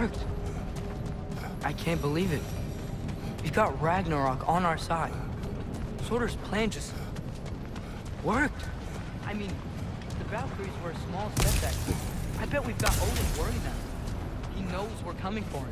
worked. I can't believe it. We've got Ragnarok on our side. Sorter's plan just worked. I mean, the Valkyries were a small setback. I bet we've got Odin worried now. He knows we're coming for him.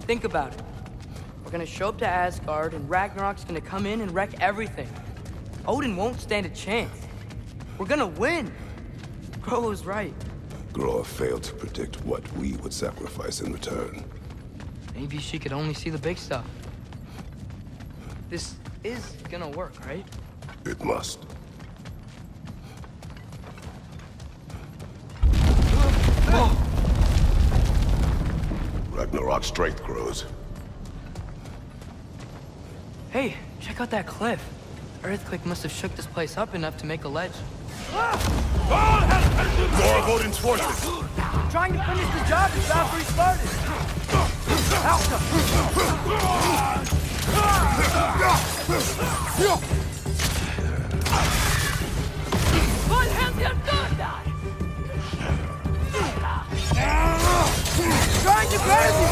Think about it. We're gonna show up to Asgard, and Ragnarok's gonna come in and wreck everything. Odin won't stand a chance. We're gonna win. Groa was right. Groa failed to predict what we would sacrifice in return. Maybe she could only see the big stuff. This is gonna work, right? It must. Ragnarok's strength grows. Hey, check out that cliff. Earthquake must have shook this place up enough to make a ledge. More of Odin's forces! Trying to finish the job that Valkyrie started. Trying to grab you!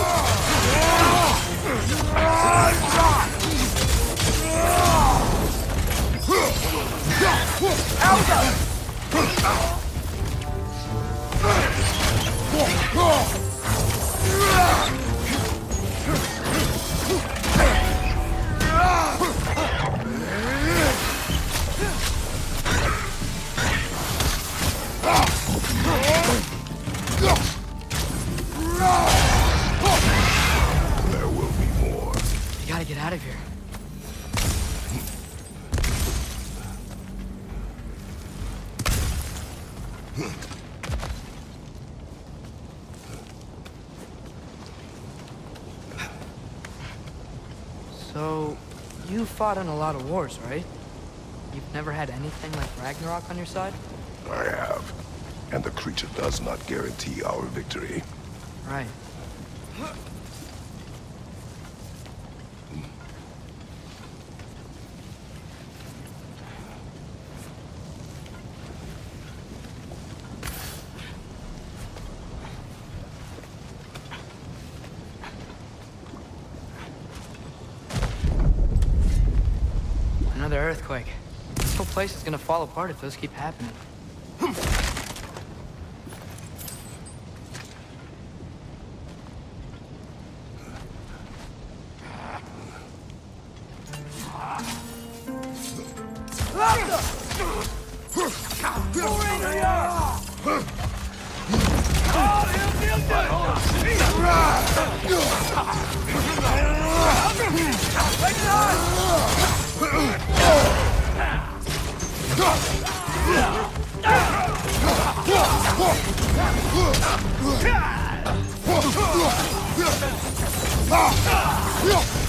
There will be more. You gotta get out of here. So, you fought in a lot of wars, right? You've never had anything like Ragnarok on your side? I have. And the creature does not guarantee our victory. Right. Another earthquake. This whole place is gonna fall apart if those keep happening.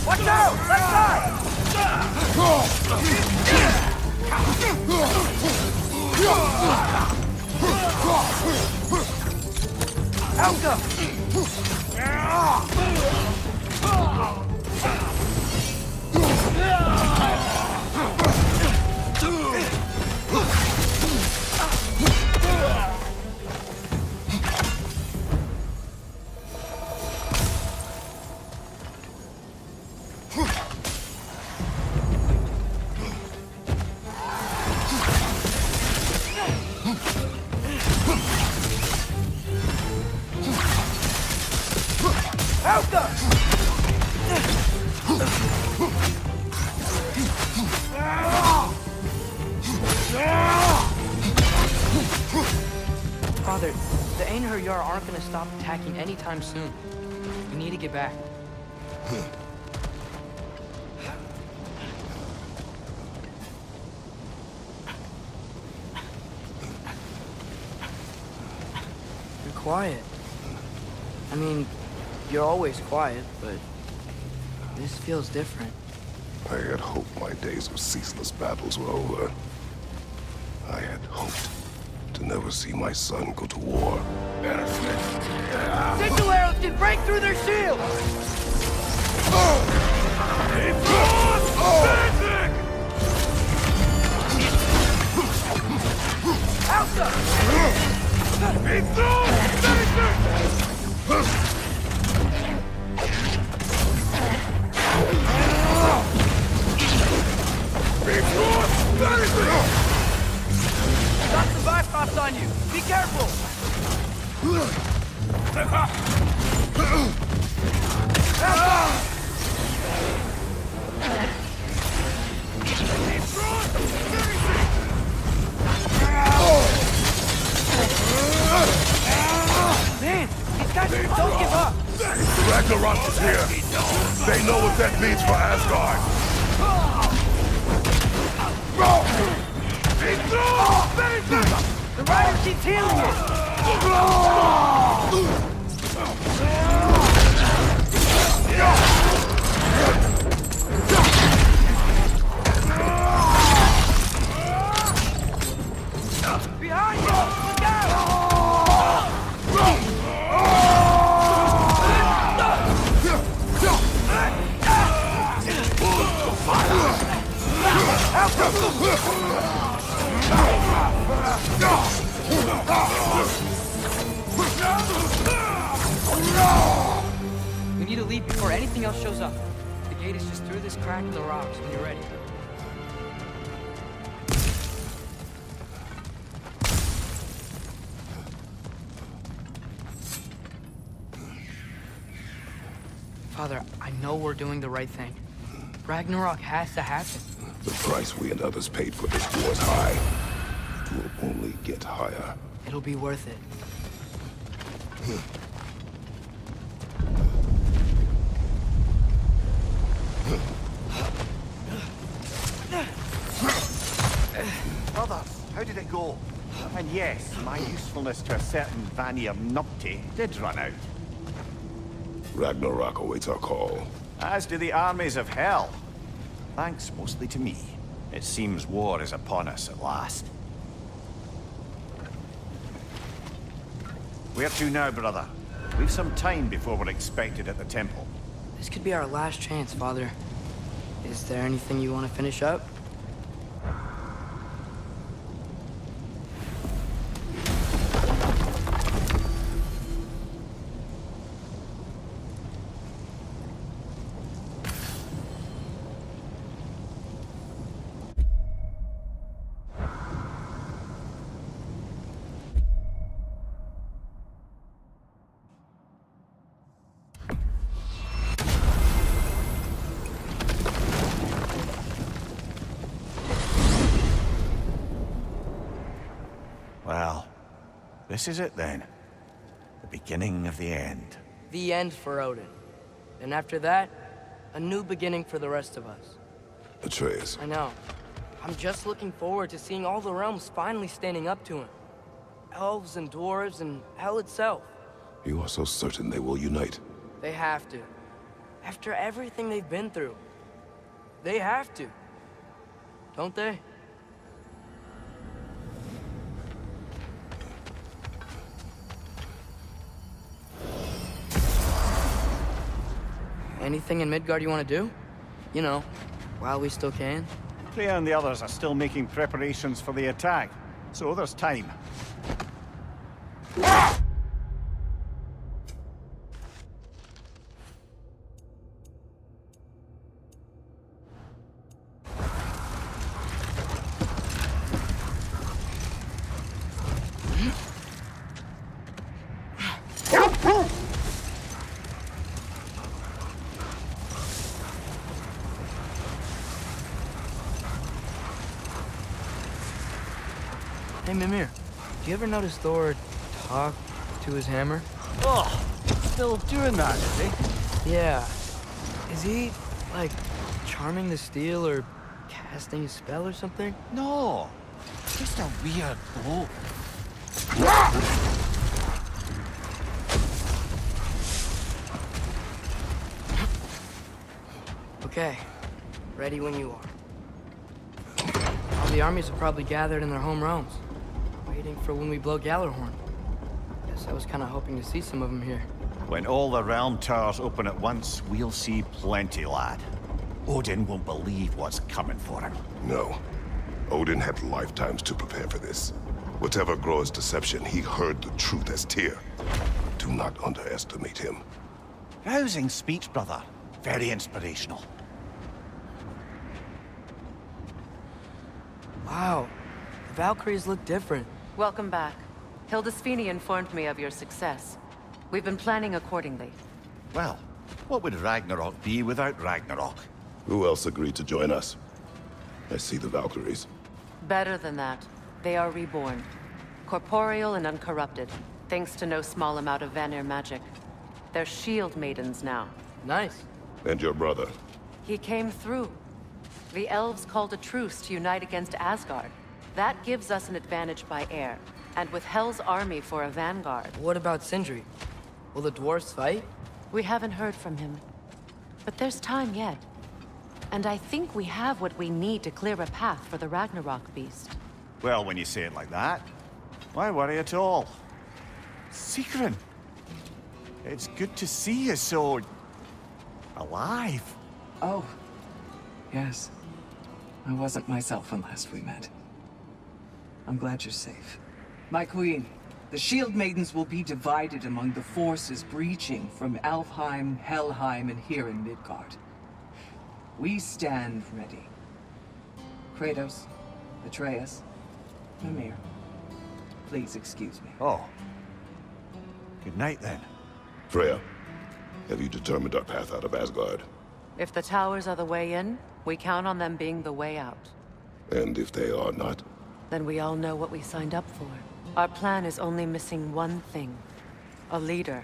Watch out! Left side! Alka! Father, the Einherjar aren't gonna stop attacking anytime soon. We need to get back. You're quiet. I mean, you're always quiet, but this feels different. I had hoped my days of ceaseless battles were over. I had hoped to never see my son go to war. Signal arrows can break through their shield! Alpha! Got some bypass on you! Be careful! Man, these guys don't give up! Ragnarok is here! They know what that means for Asgard! The rider keeps healing it! Behind you! Look out! We need to leave before anything else shows up. The gate is just through this crack in the rocks when you're ready. Father, I know we're doing the right thing. Ragnarok has to happen. The price we and others paid for this war is high. It will only get higher. It'll be worth it. Brothers, how did it go? And yes, my usefulness to a certain Vanir numpty did run out. Ragnarok awaits our call. As do the armies of hell. Thanks mostly to me. It seems war is upon us at last. Where to now, brother? We've some time before we're expected at the temple. This could be our last chance, Father. Is there anything you want to finish up? Well, this is it then. The beginning of the end. The end for Odin. And after that, a new beginning for the rest of us. Atreus, I know. I'm just looking forward to seeing all the realms finally standing up to him. Elves and dwarves and hell itself. you are so certain they will unite. They have to. After everything they've been through. They have to. Don't they? Anything in Midgard you want to do? You know, while we still can. Freya and the others are still making preparations for the attack, so there's time. Hey, Mimir, do you ever notice Thor talk to his hammer? Oh, still doing that, is he? Yeah. Is he, like, charming the steel or casting a spell or something? No, just a weird bloke. Okay, ready when you are. All the armies are probably gathered in their home realms, waiting for when we blow Gjallarhorn. Guess Guess I was kind of hoping to see some of them here. When all the realm towers open at once, we'll see plenty, lad. Odin won't believe what's coming for him. No. Odin had lifetimes to prepare for this. Whatever Groa's deception, he heard the truth as Tyr. Do not underestimate him. Rousing speech, brother. Very inspirational. Wow. The Valkyries look different. Welcome back. Hildisvini informed me of your success. We've been planning accordingly. Well, what would Ragnarok be without Ragnarok? Who else agreed to join us? I see the Valkyries. Better than that. They are reborn. Corporeal and uncorrupted, thanks to no small amount of Vanir magic. They're shield maidens now. Nice. And your brother. He came through. The elves called a truce to unite against Asgard. That gives us an advantage by air, and with Hell's army for a vanguard. What about Sindri? Will the dwarves fight? We haven't heard from him. But there's time yet. And I think we have what we need to clear a path for the Ragnarok beast. Well, when you say it like that, why worry at all? Sigrun! It's good to see you so... alive. Oh, yes. I wasn't myself when last we met. I'm glad you're safe. My queen, the Shield Maidens will be divided among the forces breaching from Alfheim, Helheim, and here in Midgard. We stand ready. Kratos, Atreus, Mimir, please excuse me. Oh. Good night, then. Freya, have you determined our path out of Asgard? If the towers are the way in, we count on them being the way out. And if they are not? Then we all know what we signed up for. Our plan is only missing one thing. A leader.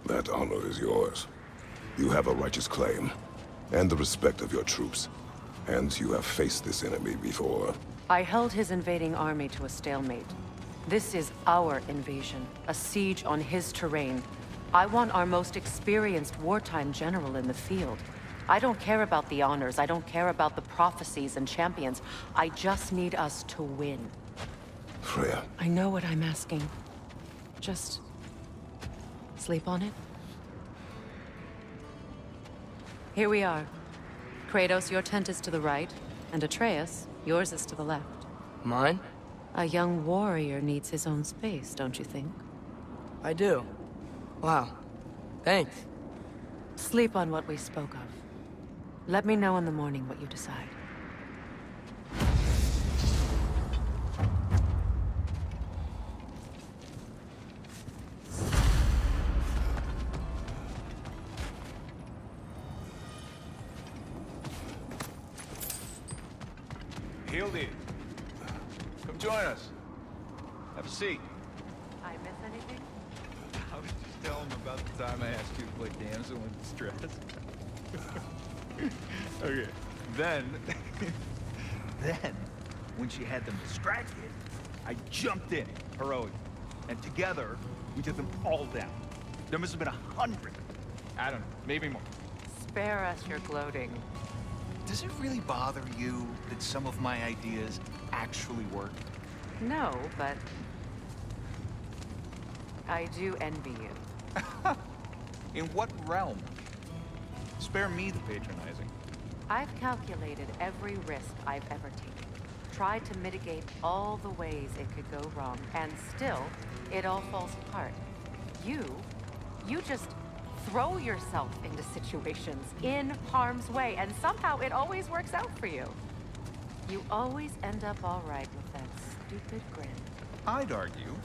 That honor is yours. You have a righteous claim, and the respect of your troops. And you have faced this enemy before. I held his invading army to a stalemate. This is our invasion, a siege on his terrain. I want our most experienced wartime general in the field. I don't care about the honors, I don't care about the prophecies and champions. I just need us to win. Freya. I know what I'm asking. Just... sleep on it? Here we are. Kratos, your tent is to the right, and Atreus, yours is to the left. Mine? A young warrior needs his own space, don't you think? I do. Wow. Thanks. Sleep on what we spoke of. Let me know in the morning what you decide. Hildy, come join us. Have a seat. I miss anything? I was just telling him about the time I asked you to play damsel in distress. Okay. Then, when she had them distracted, I jumped in, heroic, and together we took them all down. There must have been 100. I don't know, maybe more. Spare us your gloating. Does it really bother you that some of my ideas actually work? No, but... I do envy you. In what realm? Spare me the patronizing. I've calculated every risk I've ever taken. Tried to mitigate all the ways it could go wrong, and still, it all falls apart. You just throw yourself into situations in harm's way, and somehow it always works out for you. You always end up all right with that stupid grin. I'd argue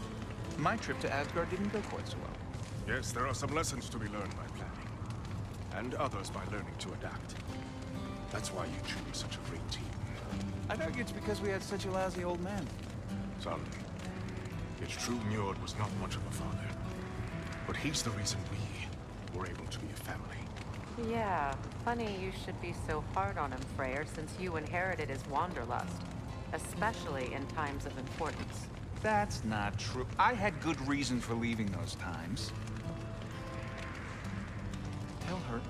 my trip to Asgard didn't go quite so well. Yes, there are some lessons to be learned by planning, and others by learning to adapt. That's why you choose such a great team. I'd argue it's because we had such a lousy old man. Son, it's true Njord was not much of a father, but he's the reason we were able to be a family. Yeah, funny you should be so hard on him, Freyr, since you inherited his wanderlust. Especially in times of importance. That's not true. I had good reason for leaving those times. Tell her.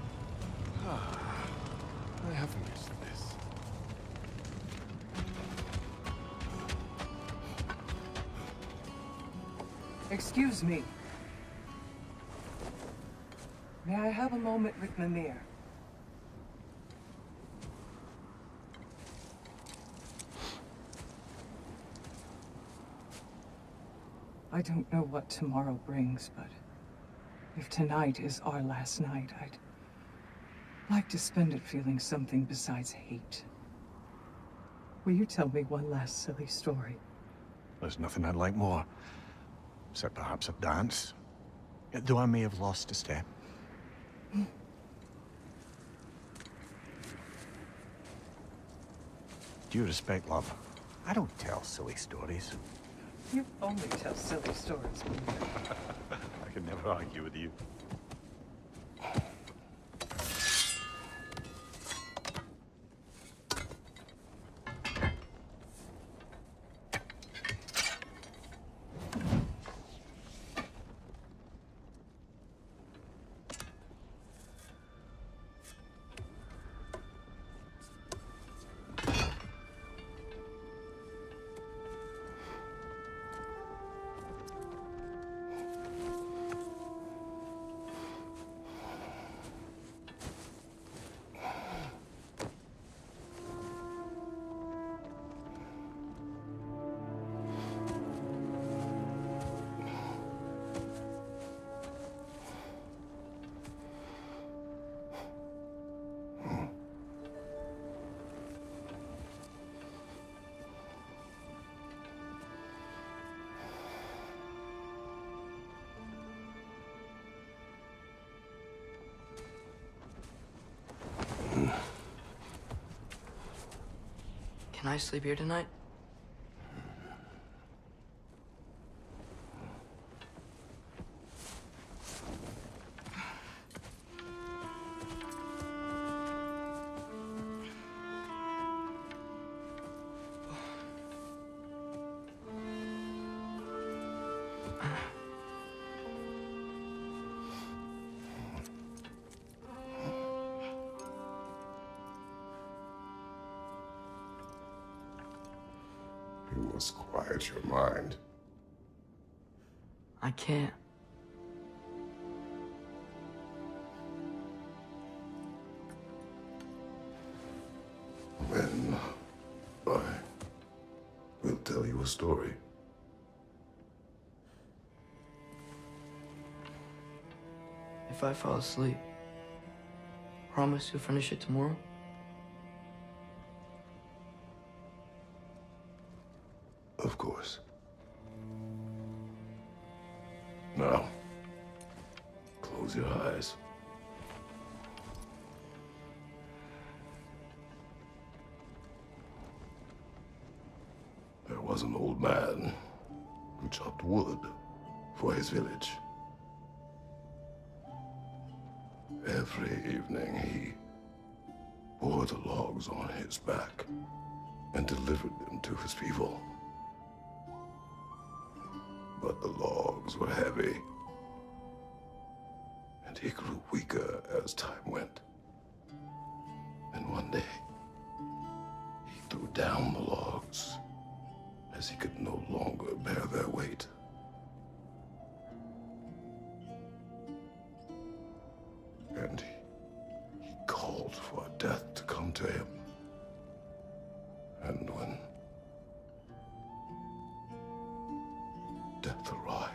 I have missed this. Excuse me. May I have a moment with Mimir? I don't know what tomorrow brings, but if tonight is our last night, I'd like to spend it feeling something besides hate. Will you tell me one last silly story? There's nothing I'd like more. Except perhaps a dance. Though I may have lost a step. Due respect, love, I don't tell silly stories. You only tell silly stories, Mimir. I can never argue with you. Can I sleep here tonight? You must quiet your mind. I can't. Then I will tell you a story. If I fall asleep, promise you'll finish it tomorrow? Of course. Now, close your eyes. There was an old man who chopped wood for his village. Every evening he bore the logs on his back and delivered them to his people. But the logs were heavy, and he grew weaker as time went. And one day, he threw down the logs as he could no longer bear their weight. And he called for death to come to him. And when death arrived,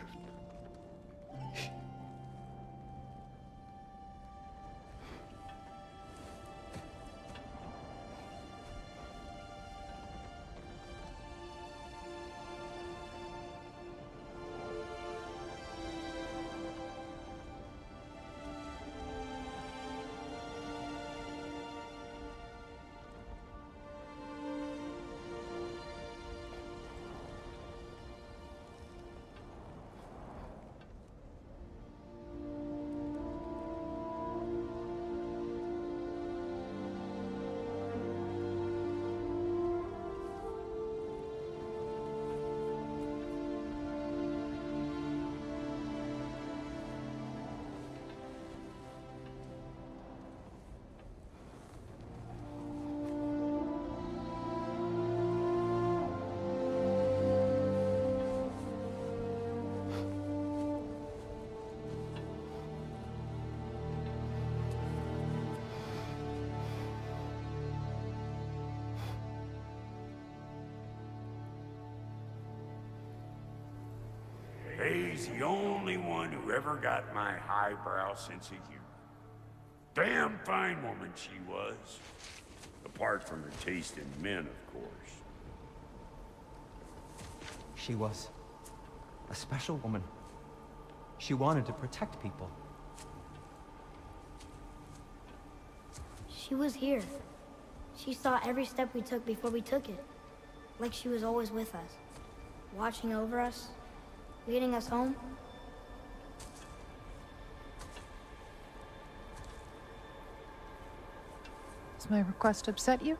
He's the only one who ever got my highbrow sense of humor. Damn fine woman she was. Apart from her taste in men, of course. She was a special woman. She wanted to protect people. She was here. She saw every step we took before we took it. Like she was always with us. Watching over us. Leading us home. Does my request upset you?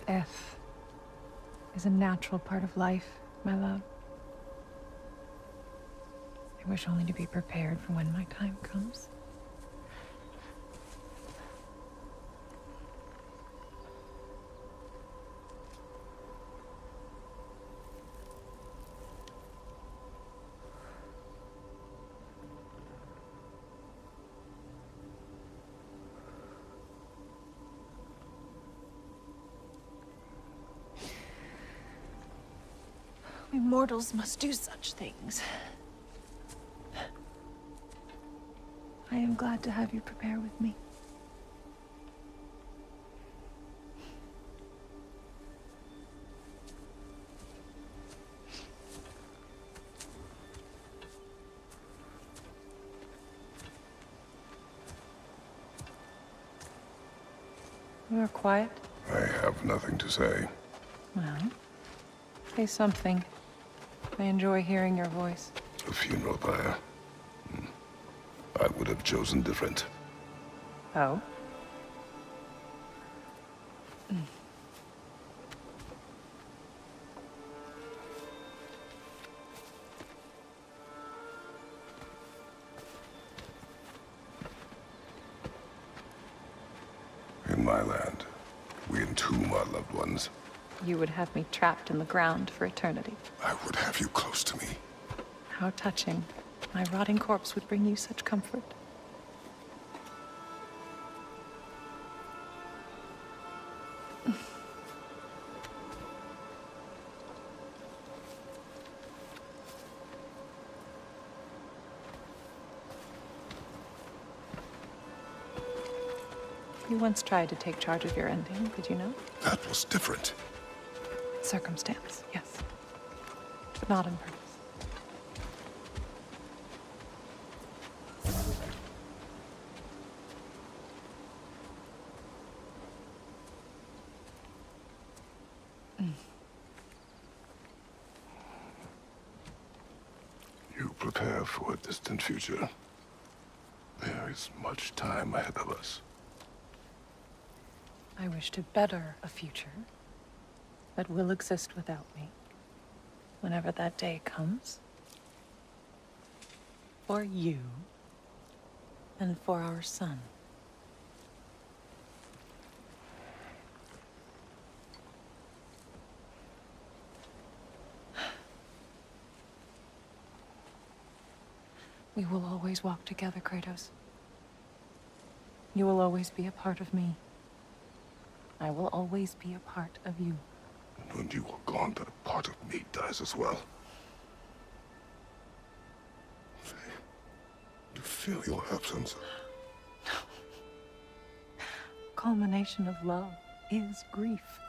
Death is a natural part of life, my love. I wish only to be prepared for when my time comes. We mortals must do such things. I am glad to have you prepare with me. You are quiet. I have nothing to say. Well, say something. I enjoy hearing your voice. A funeral pyre. I would have chosen different. Oh? In my land, we entomb our loved ones. You would have me trapped in the ground for eternity. I would have you close to me. How touching. My rotting corpse would bring you such comfort. You once tried to take charge of your ending, did you know? That was different. Circumstance, yes. But not on purpose. You prepare for a distant future. There is much time ahead of us. I wish to better a future that will exist without me, whenever that day comes. For you, and for our son. We will always walk together, Kratos. You will always be a part of me. I will always be a part of you. And when you are gone, that part of me dies as well. You feel your absence. Culmination of love is grief.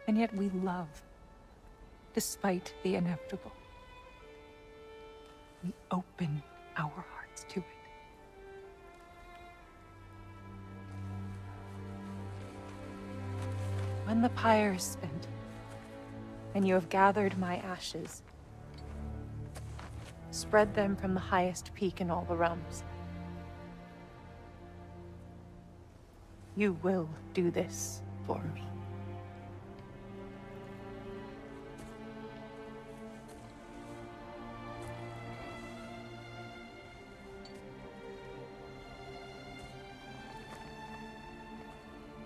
And yet we love, despite the inevitable. We open our hearts to it. When the pyre is spent, and you have gathered my ashes, spread them from the highest peak in all the realms. You will do this for me.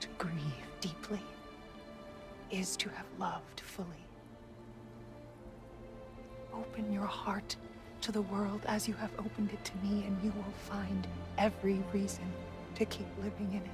To grieve deeply is to have loved fully. Open your heart to the world as you have opened it to me, and you will find every reason to keep living in it.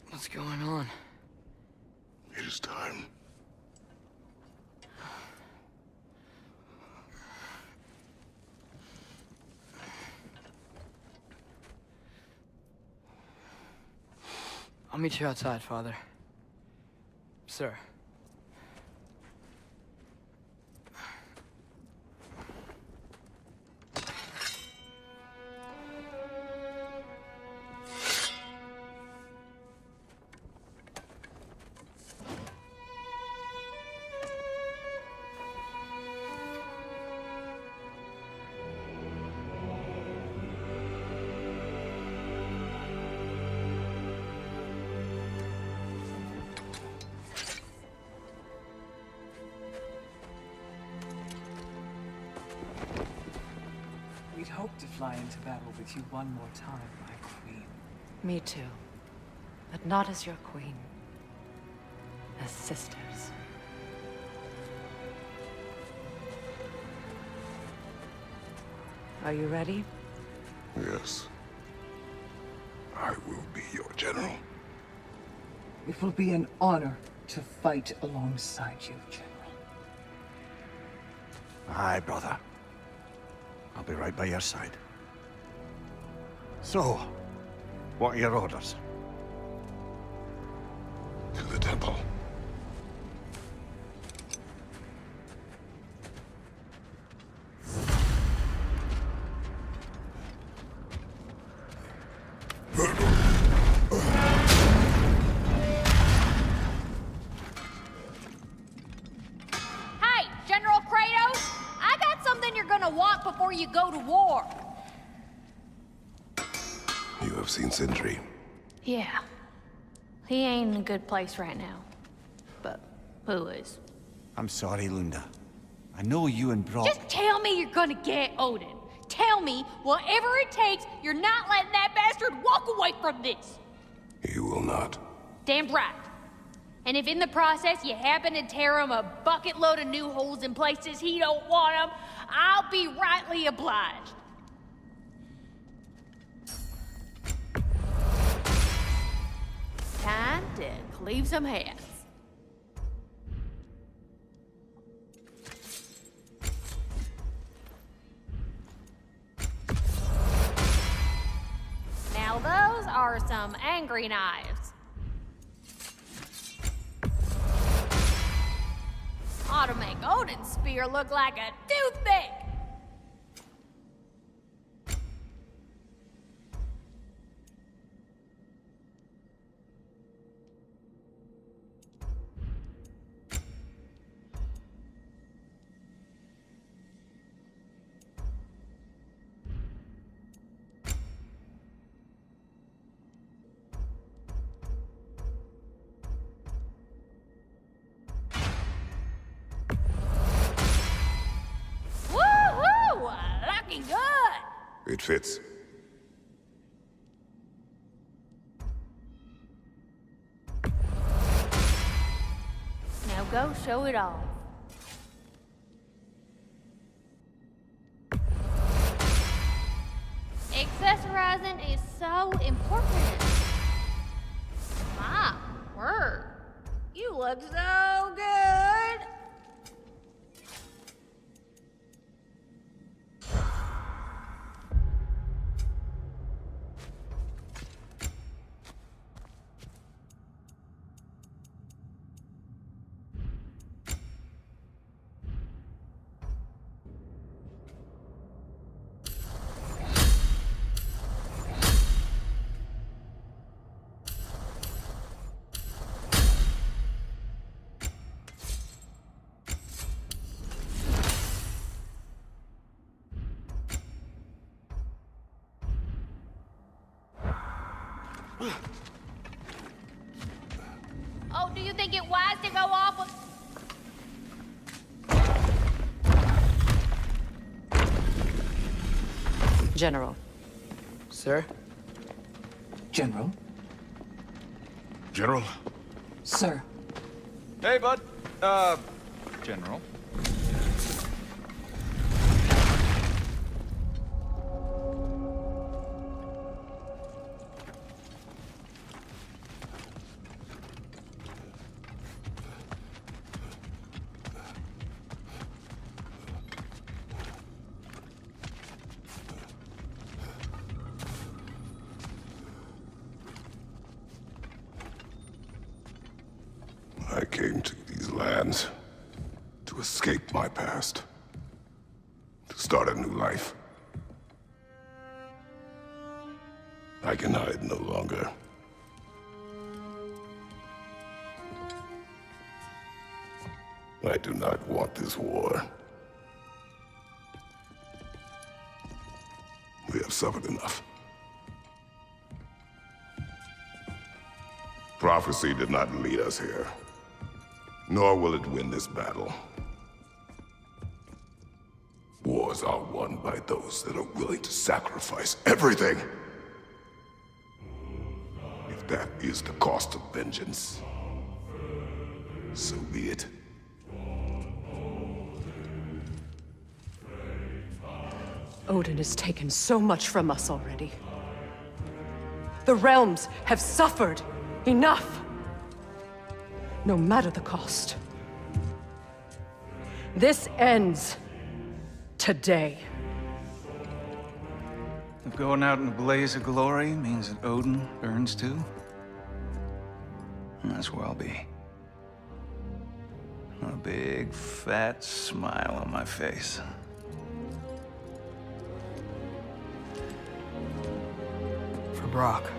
What's going on? It is time. I'll meet you outside, Father. Sir. We'd hoped to fly into battle with you one more time, my queen. Me too. But not as your queen. As sisters. Are you ready? Yes. I will be your general. It will be an honor to fight alongside you, General. Aye, brother. I'll be right by your side. So, what are your orders? To the temple. Hey, General Kratos! I got something you're gonna want before you go to war. You have seen Sindri. Yeah. He ain't in a good place right now. But who is? I'm sorry, Lunda. I know you and Brock... Just tell me you're gonna get Odin. Tell me, whatever it takes, you're not letting that bastard walk away from this. You will not. Damn right. And if in the process you happen to tear him a bucket load of new holes in places he don't want them, I'll be rightly obliged. Time to cleave some heads. Now those are some angry knives. Ought to make Odin's spear look like a toothpick. Woohoo! Looking good. It fits. Now go show it off. Accessorizing is so important. My word. You look so good. Oh, do you think it wise to go off with... General. Sir? General? General? Sir. Hey, bud. General. I came to these lands to escape my past, to start a new life. I can hide no longer. I do not want this war. We have suffered enough. Prophecy did not lead us here, nor will it win this battle. Wars are won by those that are willing to sacrifice everything. If that is the cost of vengeance, so be it. Odin has taken so much from us already. The realms have suffered enough. No matter the cost. This ends today. If going out in a blaze of glory means that Odin burns too, that's where I'll be. A big, fat smile on my face. For Brock.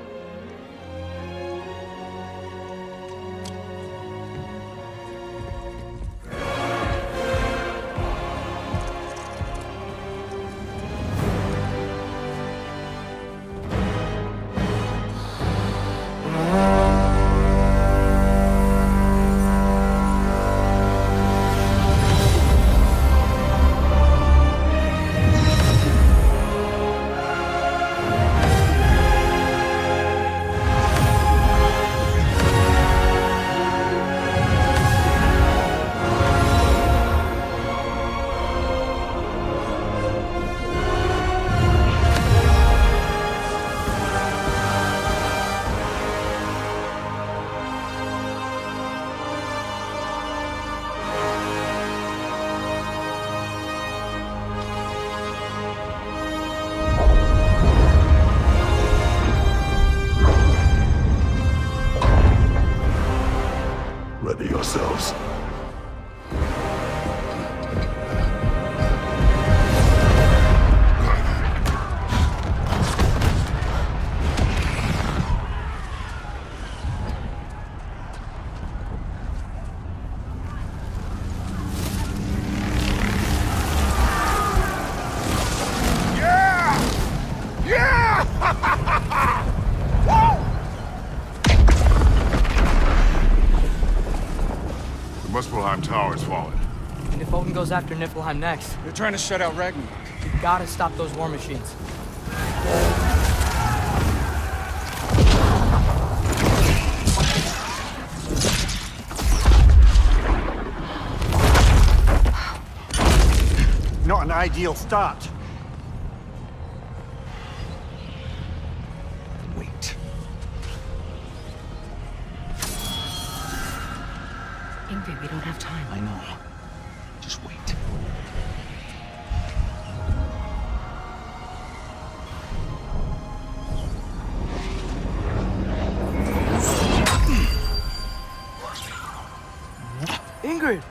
Ready yourselves. The Muspelheim Tower has fallen. And if Odin goes after Niflheim next, They're trying to shut out Ragnarok. you gotta stop those war machines. Not an ideal start. Wait. Ingrid, we don't have time. I know. Just wait. Ingrid!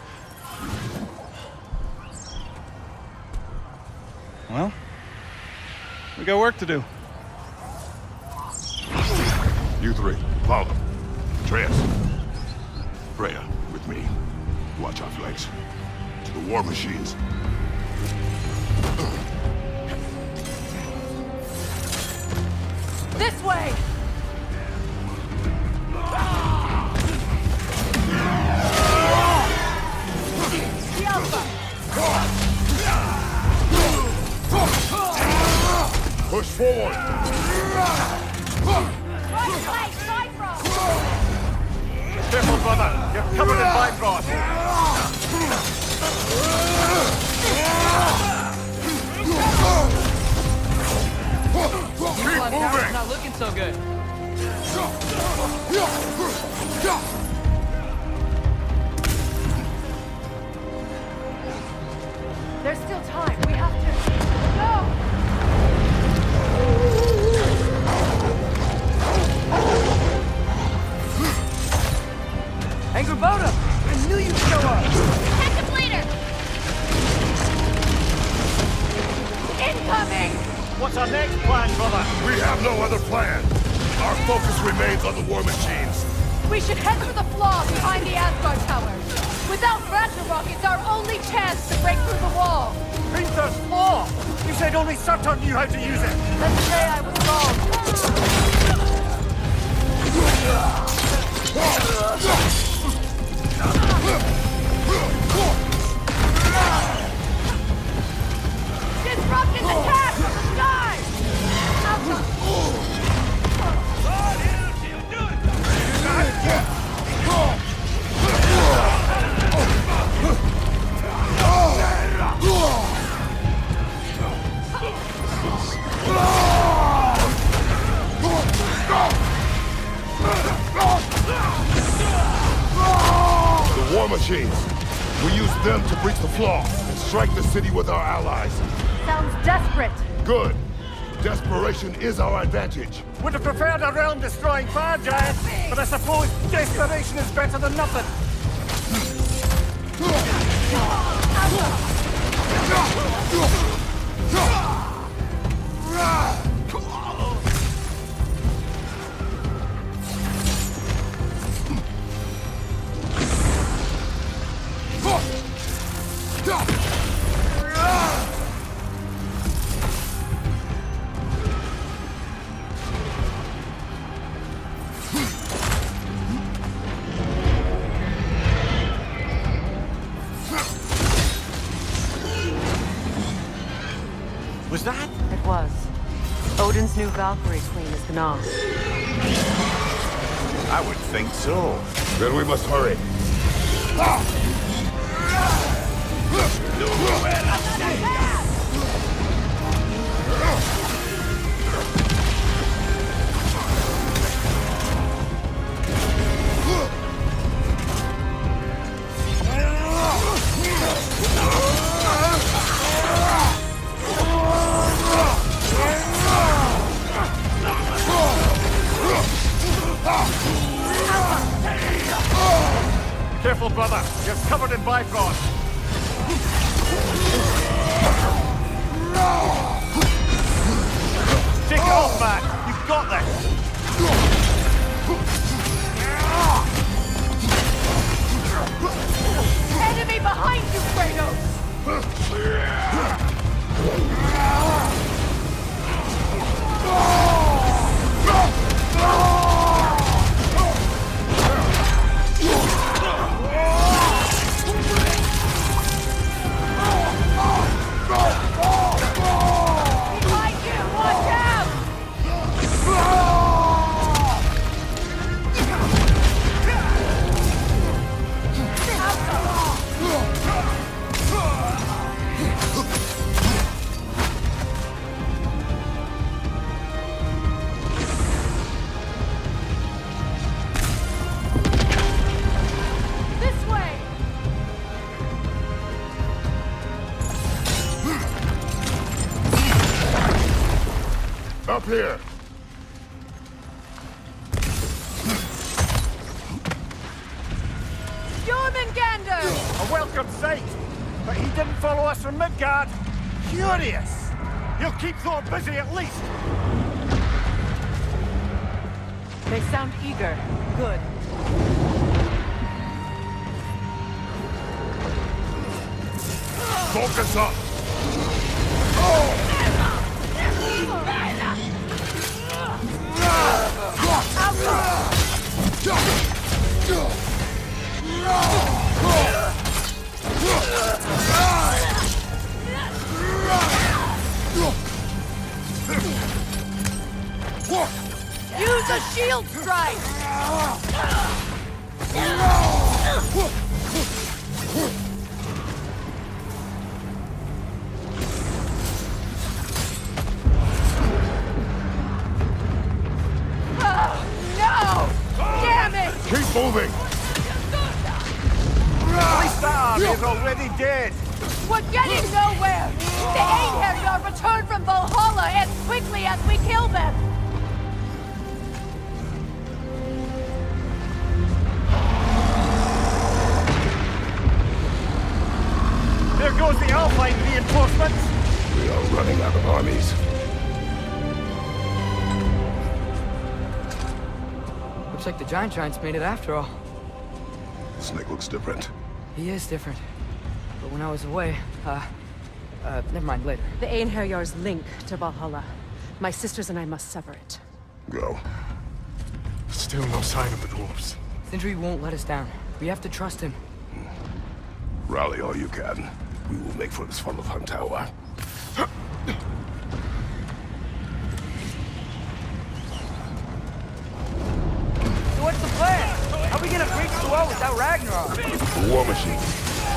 Well, we got work to do. You three, follow them. Atreus. Freya, with me. Watch our flanks. To the war machines. This way! Push forward! Careful, brother. You're covered in Bifrost. Keep moving! Not looking so good. There's still time. We have to... No! Angerboda! I knew you'd show up! Detective leader! Incoming! What's our next plan, brother? We have no other plan. Our focus remains on the war machines. We should head for the flaw behind the Asgard Tower. Without Ragnarok, it's our only chance to break through the wall. Peter's flaw! You said only Surtur knew how to use it! Let's say I was wrong. Disrupt his attack from the sky! The war machines. We use them to breach the flaw and strike the city with our allies. Sounds desperate. Good. Desperation is our advantage. Would have preferred a realm-destroying fire giant, but I suppose desperation is better than nothing. Was that? It was. Odin's new Valkyrie queen is Gná. I would think so. Then we must hurry. Careful, brother. You're covered in Bifrost. Take it off, man. You've got this. Enemy behind you, Kratos! Behind you! Watch out! This way! Up here. Jormungandr! A welcome sight. But he didn't follow us from Midgard. Curious. He'll keep Thor busy at least. They sound eager. Good. Focus up. Shield strike! No! Damn it! Keep moving! Stab is already dead! We're getting nowhere! The Einherjar return from Valhalla as quickly as we kill them! There goes the Alpine reinforcements! We are running out of armies. Looks like the Giants made it after all. Snake looks different. He is different. But when I was away, never mind, later. The Einherjar's link to Valhalla. My sisters and I must sever it. Go. Still no sign of the dwarves. Sindri won't let us down. We have to trust him. Rally all you can. We will make for this Valhalla tower. So what's the plan? How are we gonna breach the wall without Ragnarok? The war machine.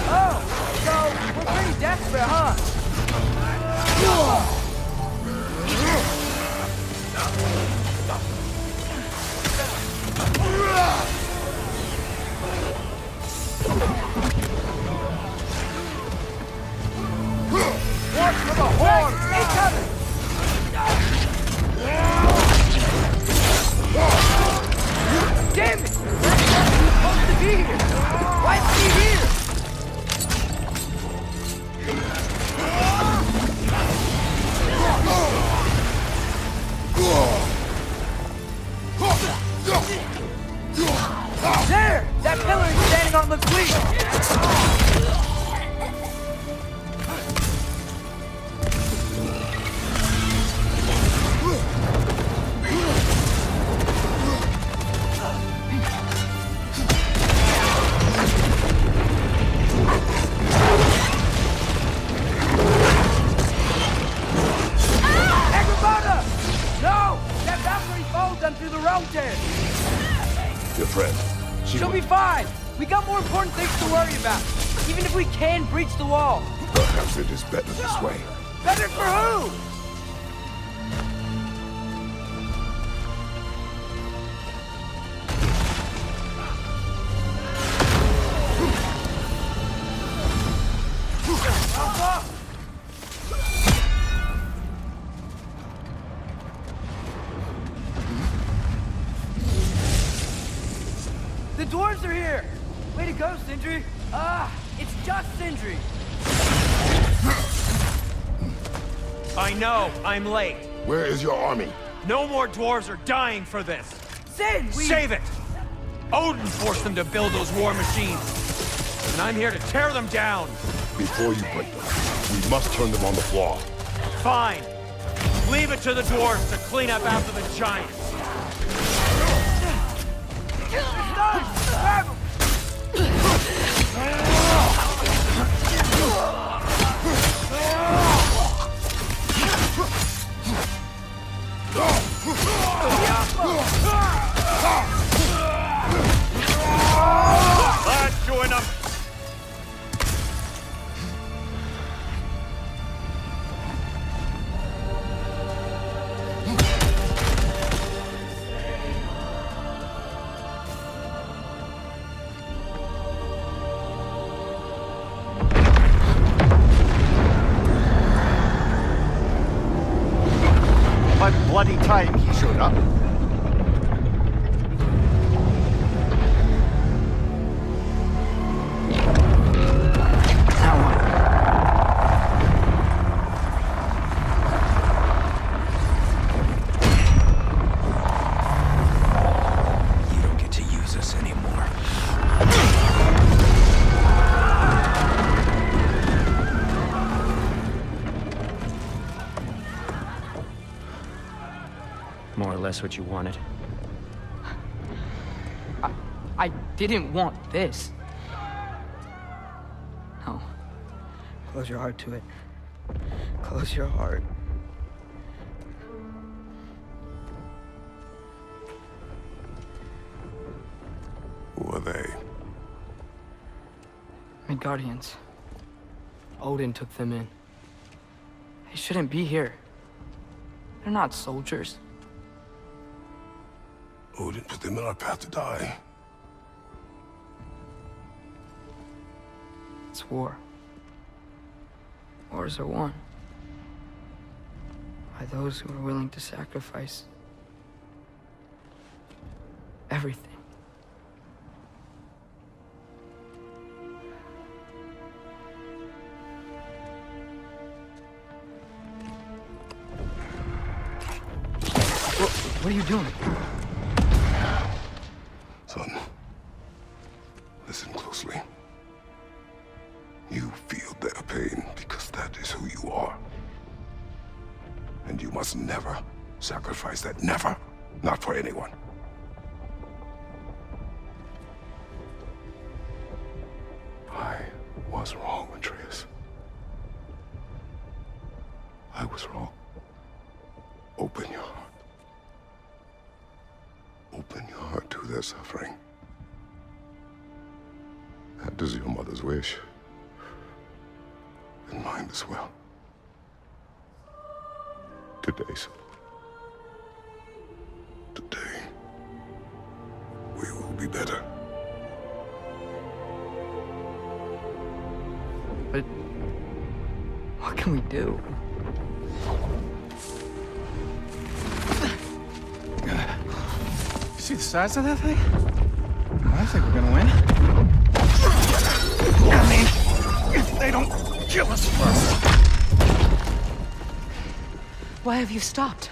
Oh, so we're pretty desperate, huh? Watch for the horn! Stay covered! Damn it! He's supposed to be here! Why is he here? There! That pillar is standing on the cleat! Your friend. She'll be fine. We got more important things to worry about. Even if we can breach the wall. Perhaps it is better this way. Better for who? The dwarves are here! Way to go, Sindri! It's just Sindri! I know, I'm late. Where is your army? No more dwarves are dying for this. Sin, Save it! Odin forced them to build those war machines. And I'm here to tear them down. Before you break them, we must turn them on the floor. Fine. Leave it to the dwarves to clean up after the giants. Grab him! Let's join them. About bloody time he showed up. You don't get to use us anymore. More or less what you wanted. I didn't want this. No. Close your heart to it. Close your heart. Guardians. Odin took them in. They shouldn't be here. They're not soldiers. Odin put them in our path to die. It's war. Wars are won by those who are willing to sacrifice everything. What are you doing? Son, listen closely. You feel their pain because that is who you are. And you must never sacrifice that. Never. Not for anyone. I was wrong, Atreus. I was wrong. Open your heart. Open your heart to their suffering. That is your mother's wish. And mine as well. Today's. Today, we will be better. But what can we do? See the size of that thing? I think we're gonna win. I mean, if they don't kill us first. Why have you stopped?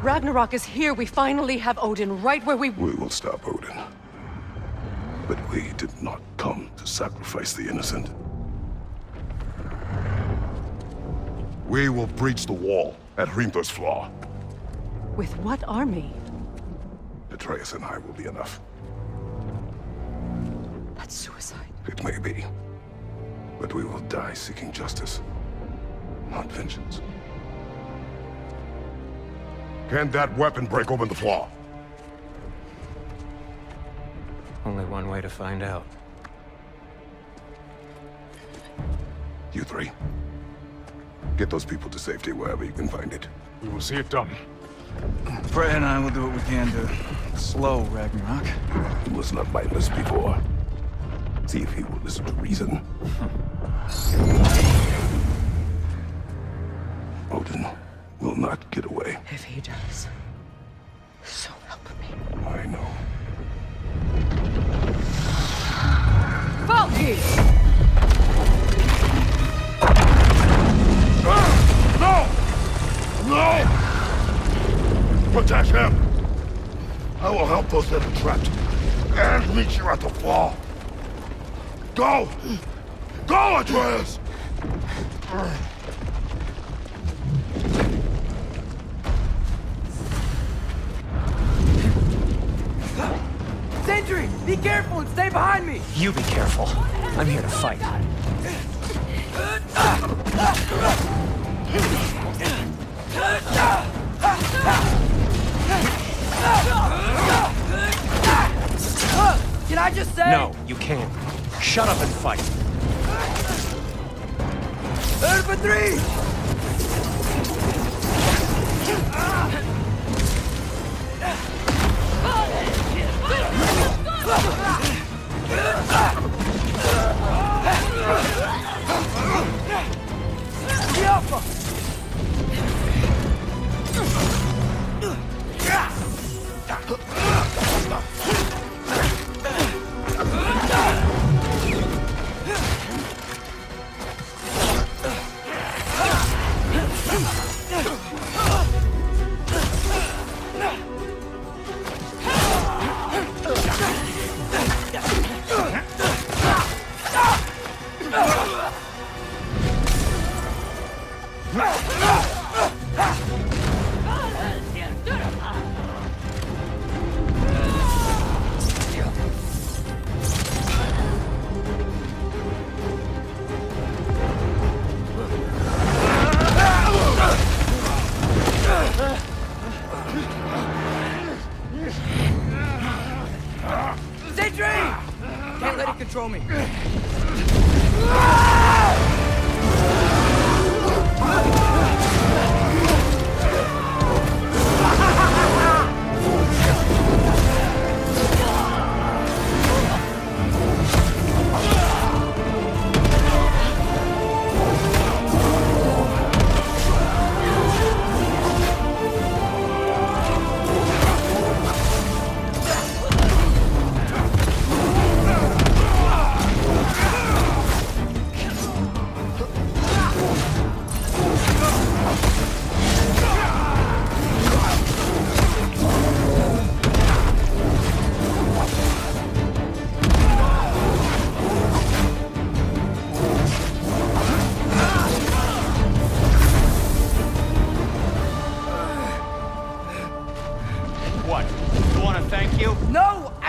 Ragnarok is here. We finally have Odin right where we... We will stop Odin. But we did not come to sacrifice the innocent. We will breach the wall at Hrimthur's Flaw. With what army? Atreus and I will be enough. That's suicide. It may be. But we will die seeking justice, not vengeance. Can that weapon break open the flaw? Only one way to find out. You three. Get those people to safety wherever you can find it. We will see it done. Freya and I will do what we can to slow Ragnarok. He was not mindless before. See if he will listen to reason. Odin will not get away. If he does, so help me. I know. Valky! No! No! Protect him! I will help those that are trapped. And meet you at the fall. Go! Go, Atreus! Sentry! Be careful and stay behind me! You be careful. I'm here to fight. Can I just say? No, you can't. Shut up and fight. Third for three! Sentry! Can't let it control me.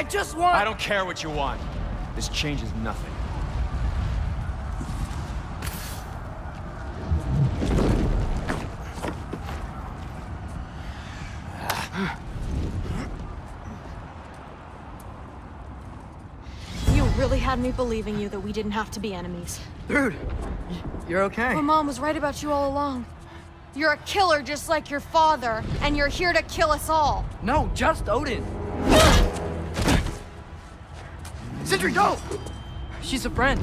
just want... I don't care what you want. This changes nothing. You really had me believing you that we didn't have to be enemies. Dude, you're okay. My mom was right about you all along. You're a killer just like your father, and you're here to kill us all. No, just Odin. Sentry, go! She's a friend.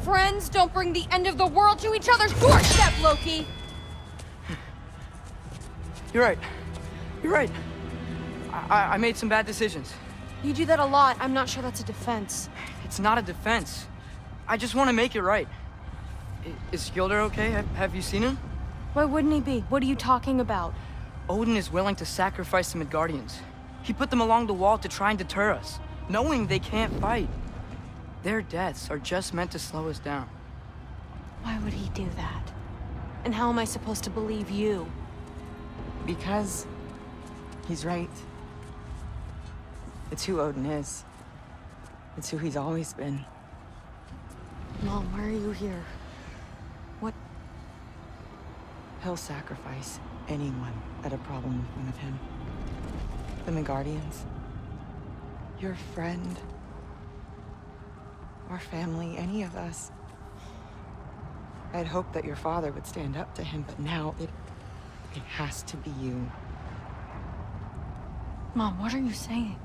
Friends don't bring the end of the world to each other's doorstep, Loki! You're right. You're right. I made some bad decisions. You do that a lot. I'm not sure that's a defense. It's not a defense. I just want to make it right. Is Skilder okay? Have you seen him? Why wouldn't he be? What are you talking about? Odin is willing to sacrifice the Midgardians. He put them along the wall to try and deter us, knowing they can't fight. Their deaths are just meant to slow us down. Why would he do that? And how am I supposed to believe you? Because he's right. It's who Odin is. It's who he's always been. Mom, why are you here? What? He'll sacrifice anyone at a problem in front of him. The Midgardians. Your friend. Our family, any of us. I'd hoped that your father would stand up to him, but now it has to be you. Mom, what are you saying?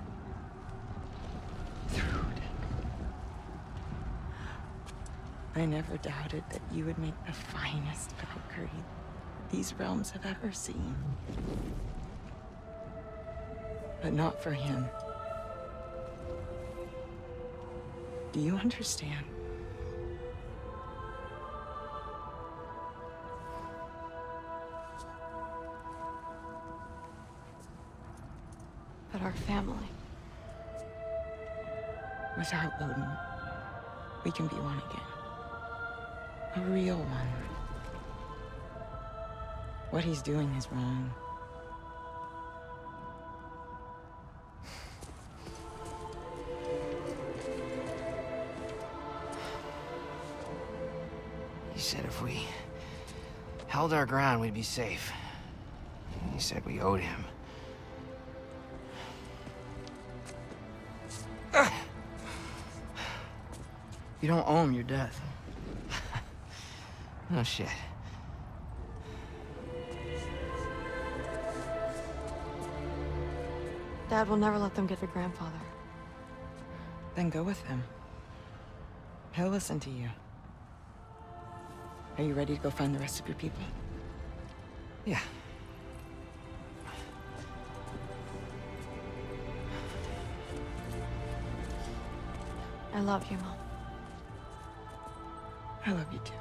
I never doubted that you would make the finest Valkyrie these realms have ever seen. But not for him. Do you understand? But our family. Without Odin, we can be one again. A real one. What he's doing is wrong. He said if we held our ground, we'd be safe. He said we owed him. You don't owe him your death. No shit. Dad will never let them get your grandfather. Then go with him. He'll listen to you. Are you ready to go find the rest of your people? Yeah. I love you, Mom. I love you too.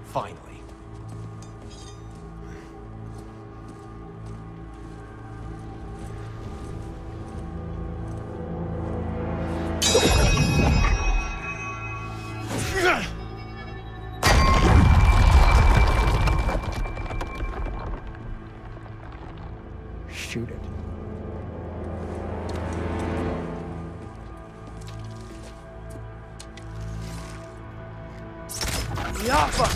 Finally. Shoot it. Yappa!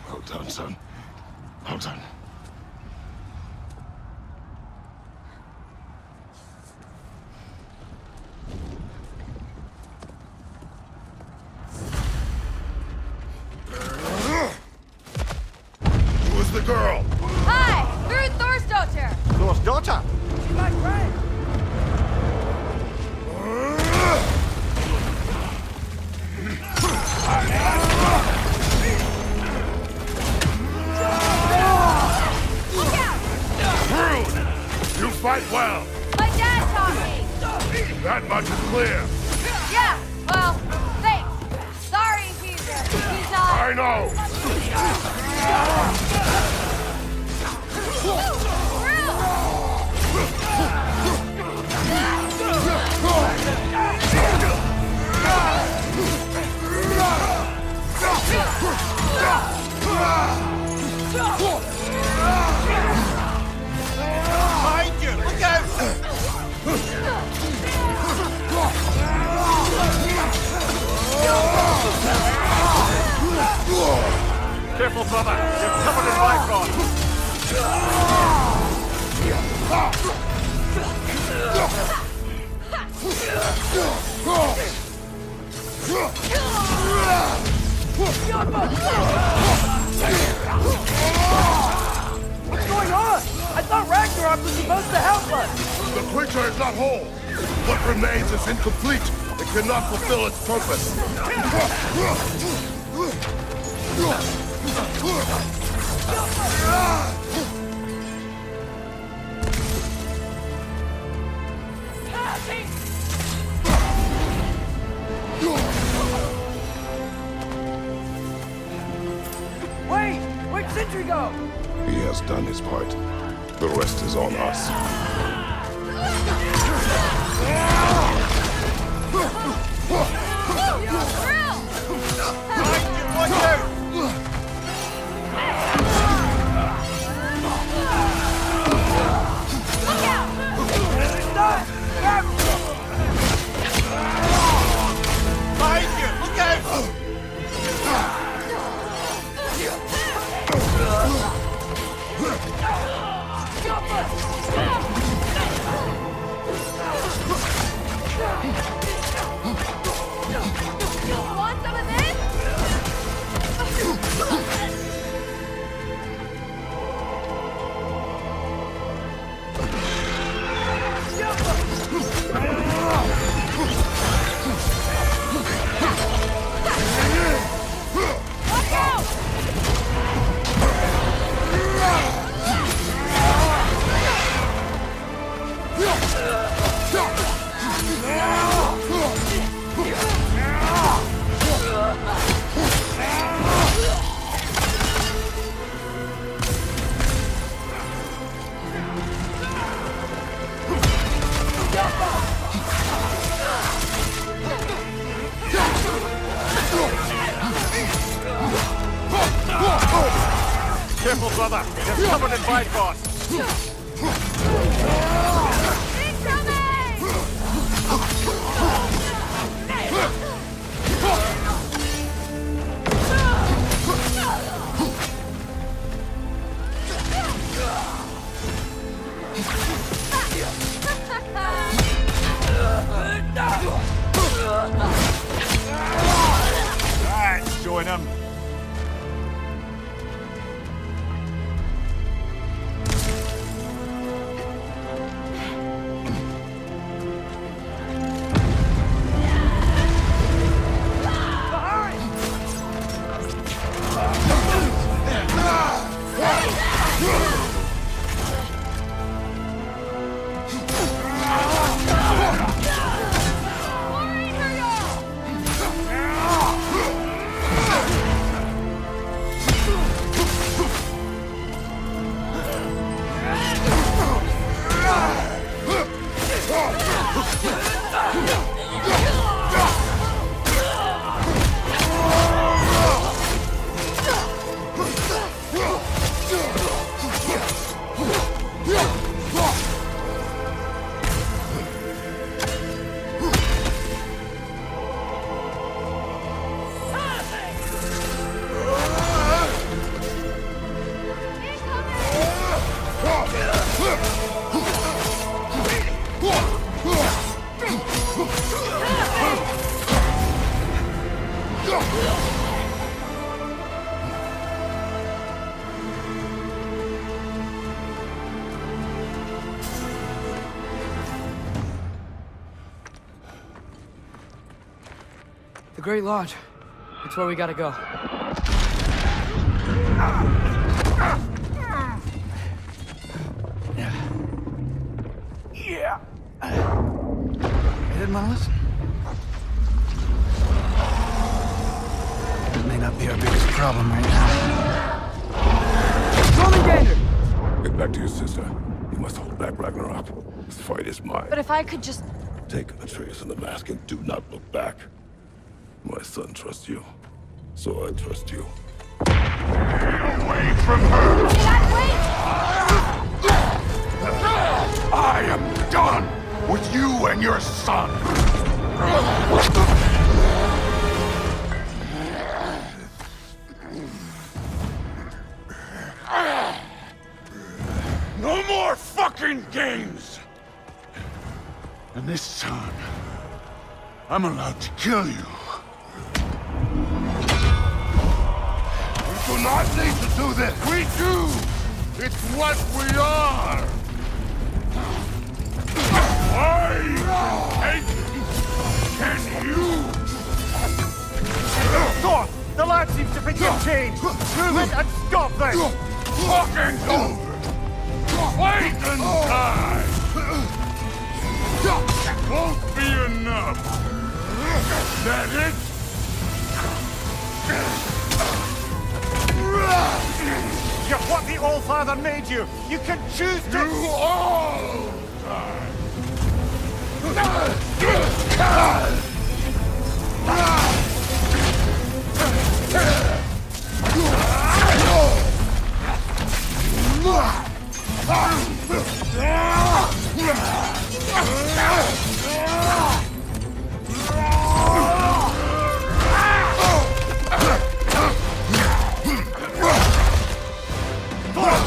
Well done, son. Well done. Who was the girl? Hi! Through Thor's daughter! Thor's daughter? She's my friend! Rude! You fight well! My dad taught me! That much is clear. Yeah, well, thanks. Sorry, he's not... I know. Behind you! Look out! Careful, brother. You're covered in bifrost. What's going on? I thought Ragnarok was supposed to help us. The creature is not whole. What remains is incomplete. It cannot fulfill its purpose. Wait! Where'd Sentry go? He has done his part. The rest is on us. Watch out! Behind you! Look out! Want some of this? Watch out! Careful, brother. You're covered in bifrost. Right, join him. The Great Lodge. It's where we gotta go. Yeah. excited, Monolith? That may not be our biggest problem right now. Get back to your sister. You must hold back Ragnarok. This fight is mine. But if I could just... Take Atreus and the mask and do not look back. My son trusts you, so I trust you. Away from her! I am done with you and your son! No more fucking games! And this time, I'm allowed to kill you. We do not need to do this! We do! It's what we are! Why can you? Thor! The lad seems to think you've changed! Prove it and stop this! Fucking over! Wait and die! Won't be enough! That it? You're what the All-Father made you! You can choose to... You all die!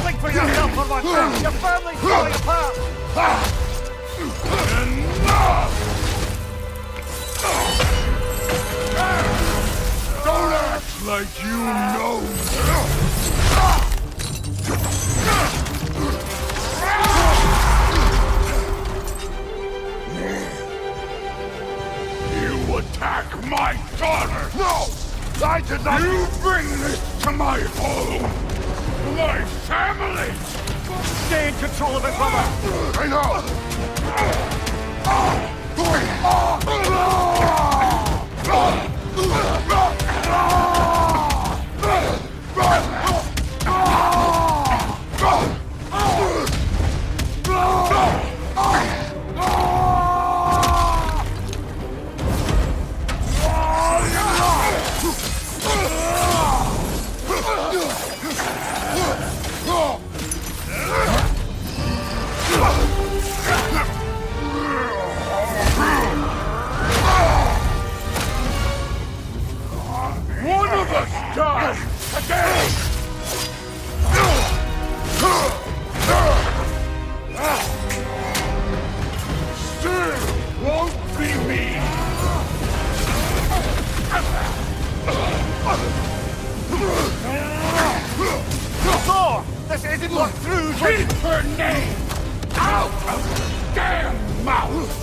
Think for yourself for once! Your family's falling apart! Enough! Don't act like you know! You attack my daughter! No! I did not... You bring this to my home! My family! Stay in control of it, brother! I know! One of us dies again! Still won't be me! Thor! This isn't walkthroughs! Keep her name out of her damn mouth!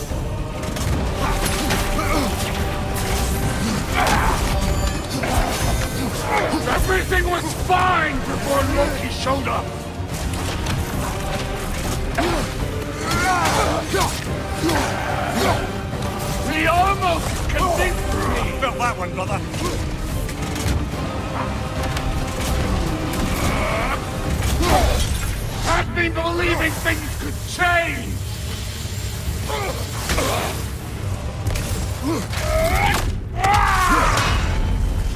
Everything was fine before Loki showed up! He almost convinced me! Felt that one, brother! Had me believing things could change!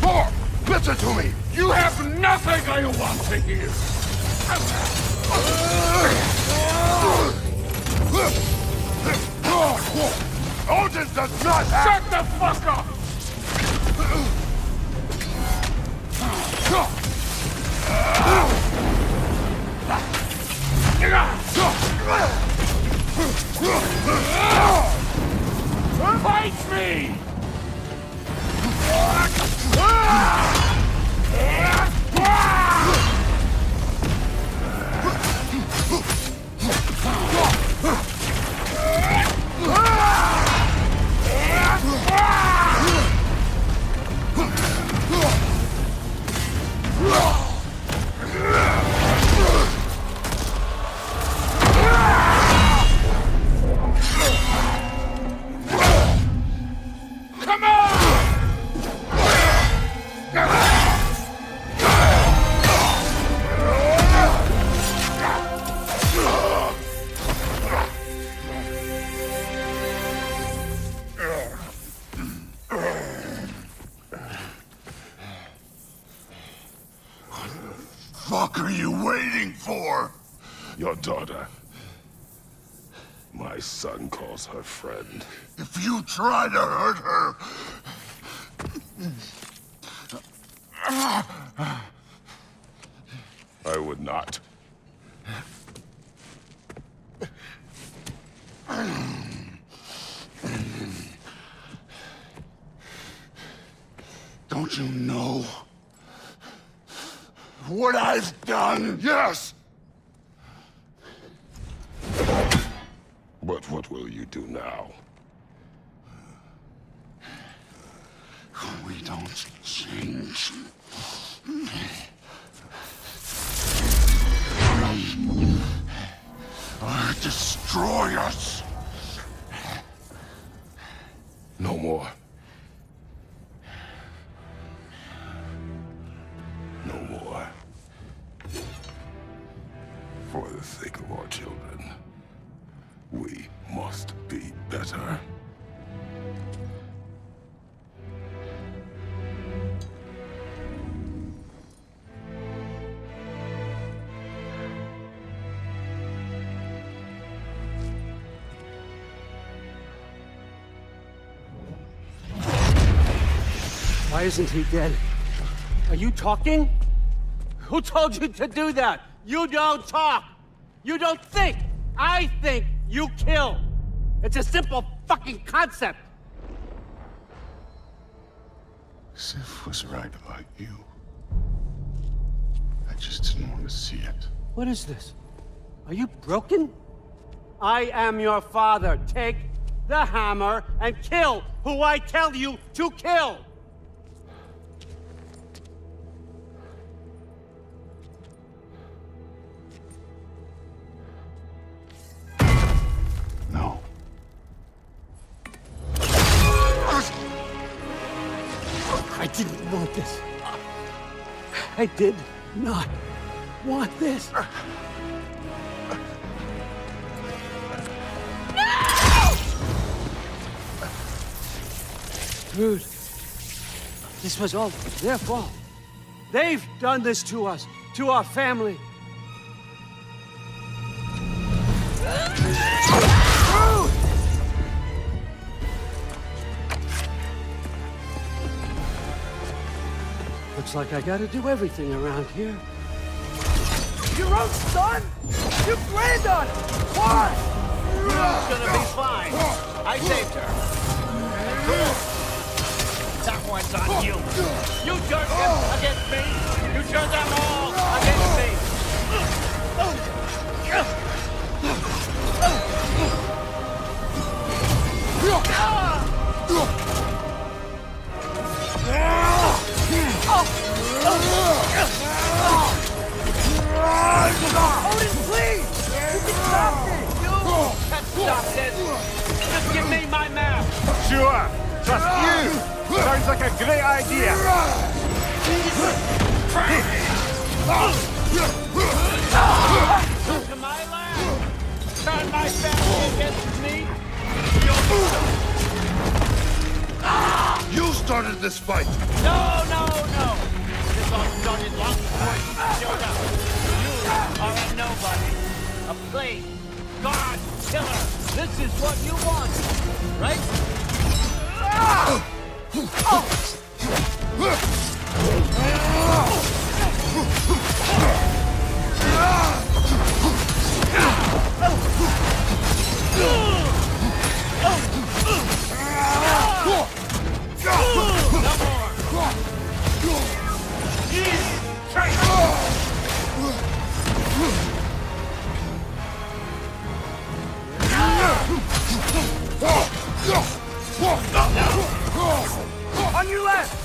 Thor, listen to me! You have nothing I want to hear! Odin does not have... Shut the fuck up! Fight me! Your daughter. My son calls her friend. If you try to hurt her... I would not. Don't you know what I've done? Yes! But what will you do now? We don't change. Destroy us! No more. No more. For the sake of our children, we must be better. Why isn't he dead? Are you talking? Who told you to do that? You don't talk! You don't think! I think, you kill! It's a simple fucking concept! Sif was right about you. I just didn't want to see it. What is this? Are you broken? I am your father. Take the hammer and kill who I tell you to kill! No. I didn't want this. I did not want this. Dude, this was all their fault. They've done this to us, to our family. Looks like I gotta do everything around here. Your own son? You planned on it! Why? It's gonna be fine. I saved her. That one's on you. You turned him against me. You turned them all against me. Odin, please! You can stop this! You can stop this! Just give me my map! Sure! Trust you! Sounds like a great idea! Come to my land! Turn my family against me! You started this fight! No! This all started long before you showed up. You are a nobody. A plague. God. Killer. This is what you want. Right? On your left!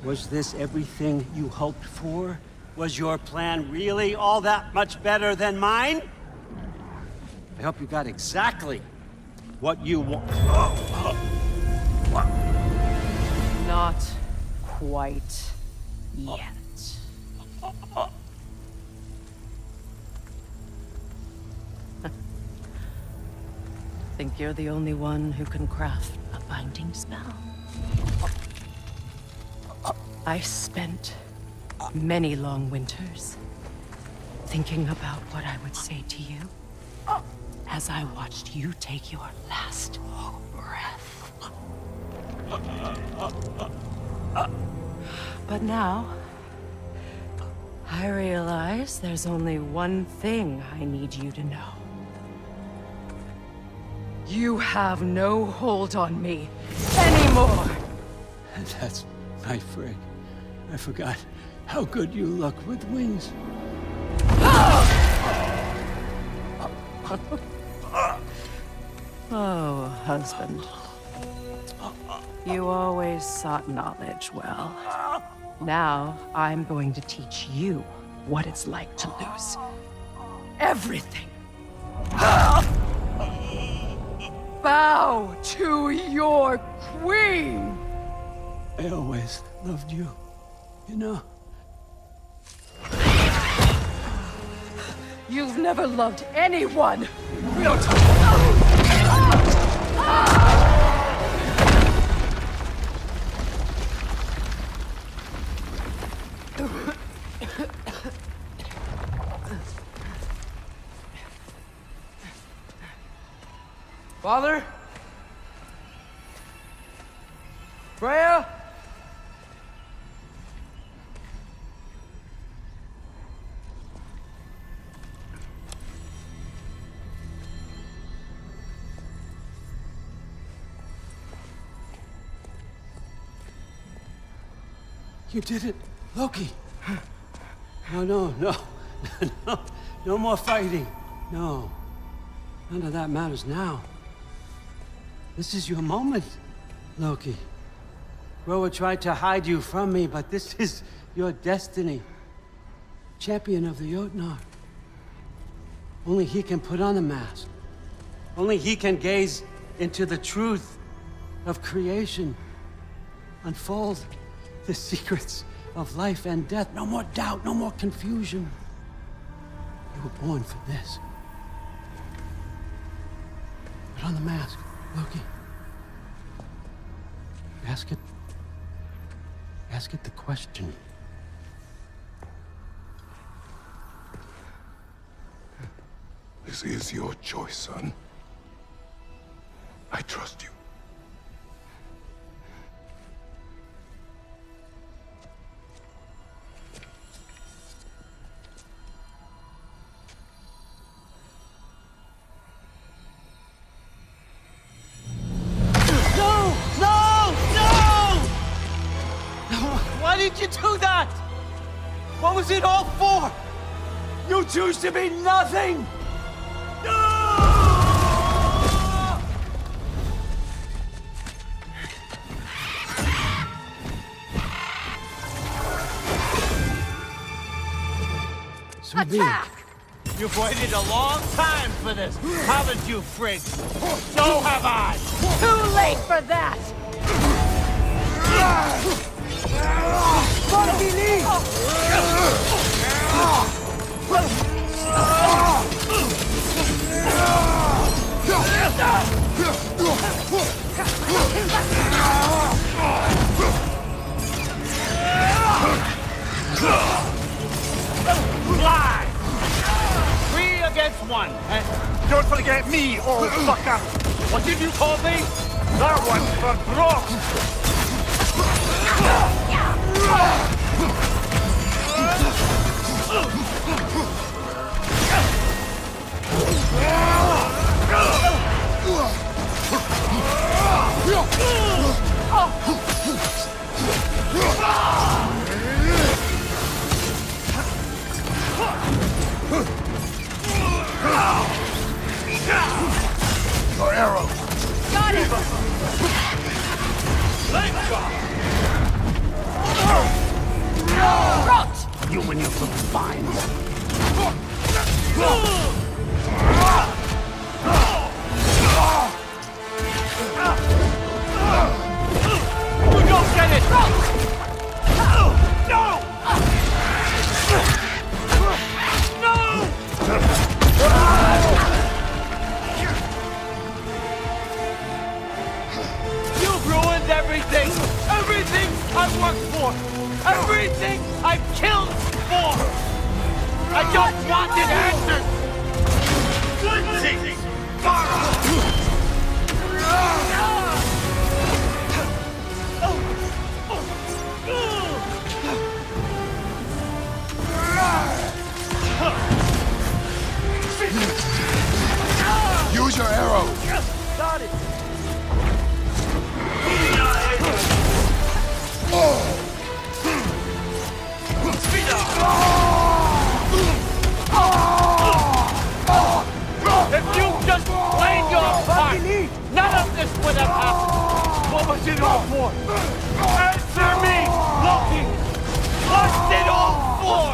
Was this everything you hoped for? Was your plan really all that much better than mine? I hope you got exactly what you want. Not quite yet. Think you're the only one who can craft a binding spell? I spent many long winters thinking about what I would say to you as I watched you take your last breath. But now, I realize there's only one thing I need you to know. You have no hold on me anymore! That's my frig. I forgot how good you look with wings. Oh, husband. You always sought knowledge well. Now, I'm going to teach you what it's like to lose everything. Bow to your queen! I always loved you, you know. You've never loved anyone! We don't talk. Father? Freya? You did it, Loki. No. No more fighting. No. None of that matters now. This is your moment, Loki. Groa tried to hide you from me, but this is your destiny. Champion of the Jotnar. Only he can put on the mask. Only he can gaze into the truth of creation. Unfold the secrets of life and death. No more doubt, no more confusion. You were born for this. Put on the mask, Loki. Ask it the question. This is your choice, son. I trust you. Why did you do that? What was it all for? You choose to be nothing! So Attack! You've waited a long time for this, haven't you, Frig? So have I! Too late for that! Monkey Lee! Fly! 3 against 1, and don't forget me, old fucker! What did you call me? That one's for Brock! Your arrow. Got it! Let's go! you when you look fine. You don't get it! No! You've ruined everything! Everything I've worked for! Everything I've killed for! I just wanted answers! Use your arrow! Got it! If you just played your part, none of this would have happened. What was it all for? Answer me, Loki! What's it all for?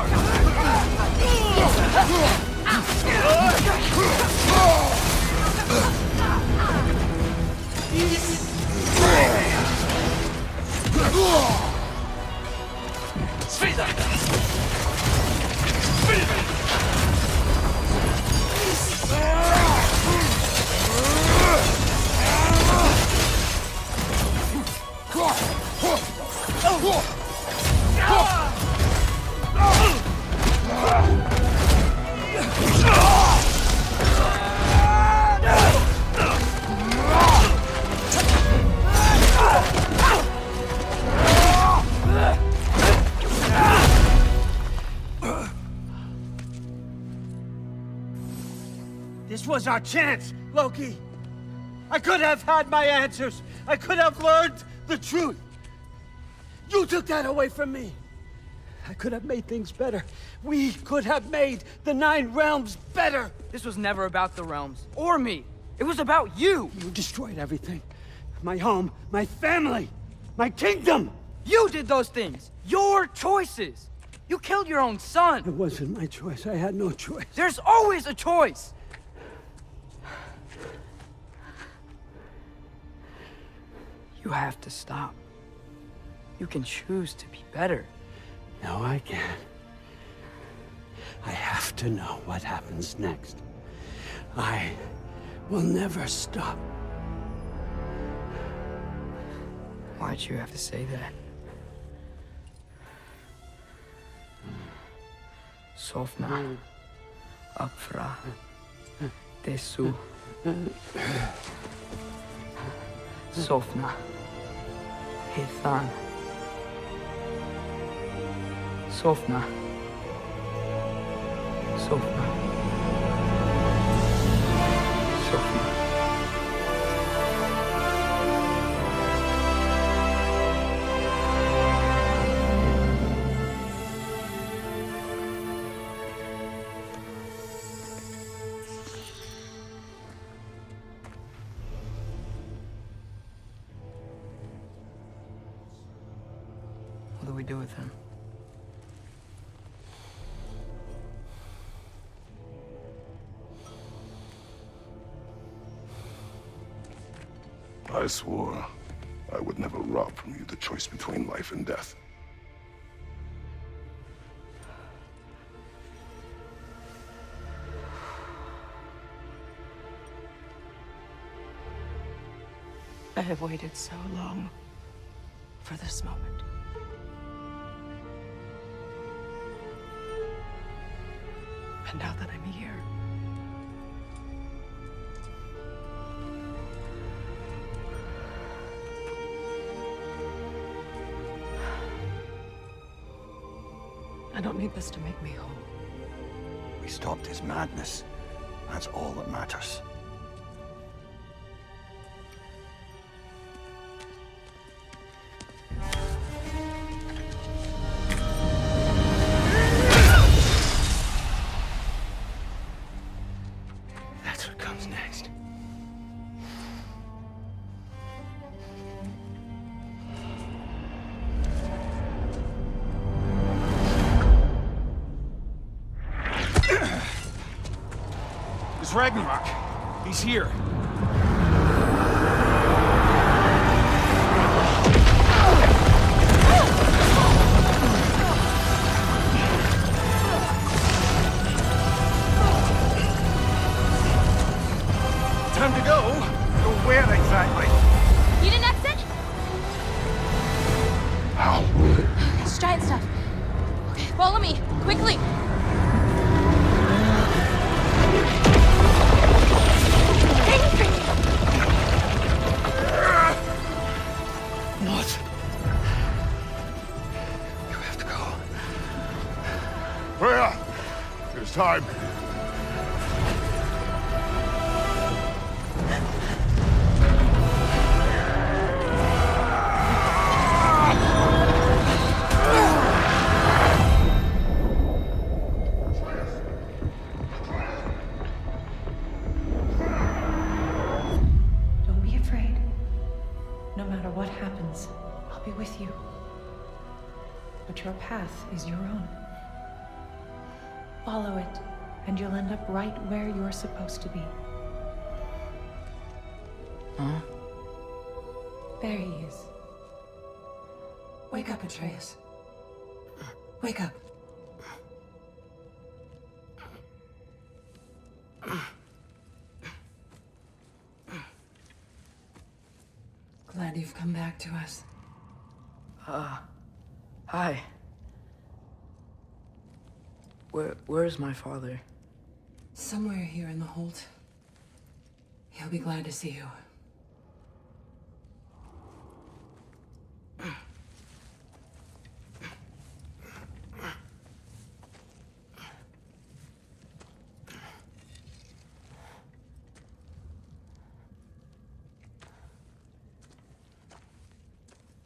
This was our chance, Loki. I could have had my answers. I could have learned the truth. You took that away from me. I could have made things better. We could have made the 9 realms better. This was never about the realms, or me. It was about you. You destroyed everything. My home, my family, my kingdom. You did those things. Your choices. You killed your own son. It wasn't my choice. I had no choice. There's always a choice. You have to stop. You can choose to be better. No, I can't. I have to know what happens next. I will never stop. Why'd you have to say that? Sofna. Apfra. Desu. Sofna. Hithan. Sofna. Sofna. Sofna. What do we do with him? I swore I would never rob from you the choice between life and death. I have waited so long for this moment. And now that I'm here, I don't need this to make me whole. We stopped his madness. That's all that matters. That's what comes next. It's Ragnarok. He's here. Time to go. Go where exactly? Need an exit? How? It's giant stuff. Okay, follow me, quickly. What? You have to go. Freya! It's time. Don't be afraid. No matter what happens, I'll be with you. But your path is your own. Follow it, and you'll end up right where you're supposed to be. Huh? There he is. Wake up, Atreus. Wake up. Glad you've come back to us. Hi. Where's my father? Somewhere here in the hold. He'll be glad to see you.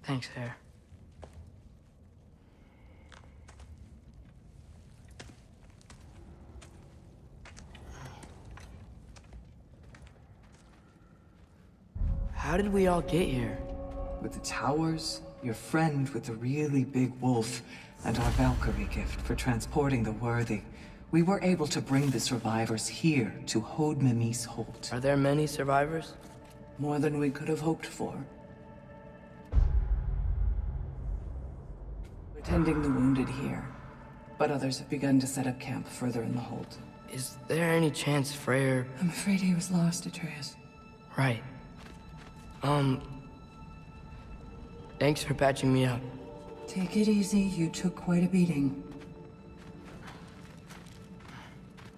Thanks, Hare. How did we all get here? With the towers, your friend with the really big wolf, and our Valkyrie gift for transporting the worthy, we were able to bring the survivors here to Hod Mimi's Holt. Are there many survivors? More than we could have hoped for. We're tending the wounded here, but others have begun to set up camp further in the hold. Is there any chance Freyr... I'm afraid he was lost, Atreus. Right. Thanks for patching me up. Take it easy, you took quite a beating.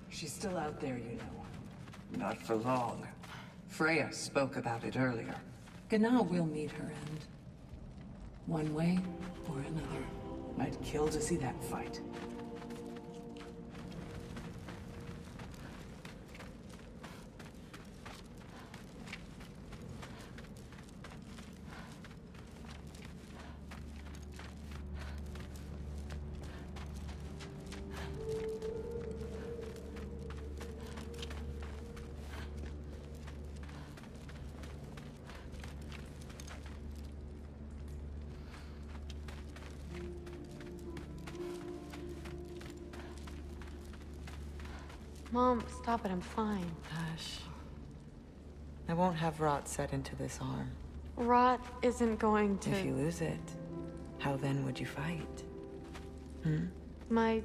She's still out there, you know. Not for long. Freya spoke about it earlier. Gna will meet her end. One way or another. I'd kill to see that fight. Mom, stop it, I'm fine. Hush. I won't have rot set into this arm. Rot isn't going to... If you lose it, how then would you fight? Hmm? My...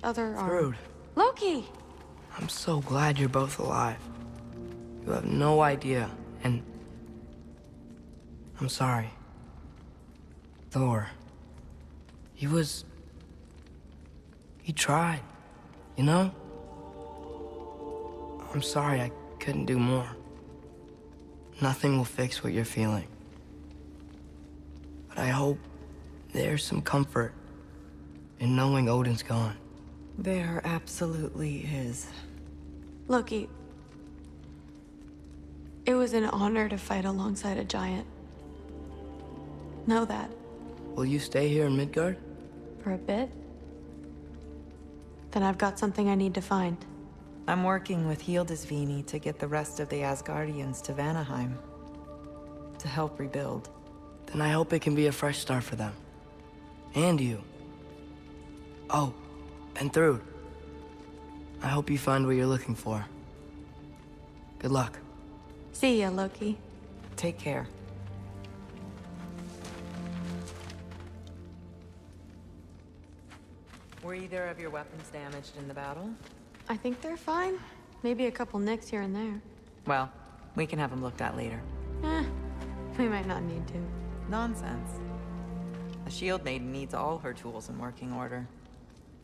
other arm. Thrud. Loki! I'm so glad you're both alive. You have no idea, and... I'm sorry. Thor. He tried, you know? I'm sorry I couldn't do more. Nothing will fix what you're feeling. But I hope there's some comfort in knowing Odin's gone. There absolutely is. Loki, it was an honor to fight alongside a giant. Know that. Will you stay here in Midgard? For a bit? Then I've got something I need to find. I'm working with Hildisvíni to get the rest of the Asgardians to Vanaheim. To help rebuild. Then I hope it can be a fresh start for them. And you. Oh, and Thrud. I hope you find what you're looking for. Good luck. See ya, Loki. Take care. Were either of your weapons damaged in the battle? I think they're fine. Maybe a couple nicks here and there. Well, we can have them looked at later. We might not need to. Nonsense. The Shield Maiden needs all her tools in working order.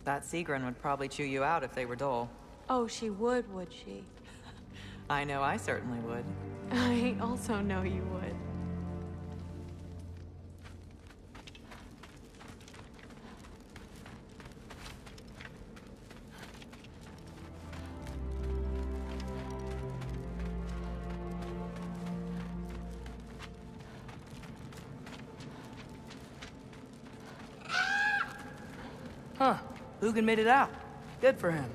That Sigrun would probably chew you out if they were dull. Oh, she would she? I know I certainly would. I also know you would. Huh. Lugan made it out. Good for him.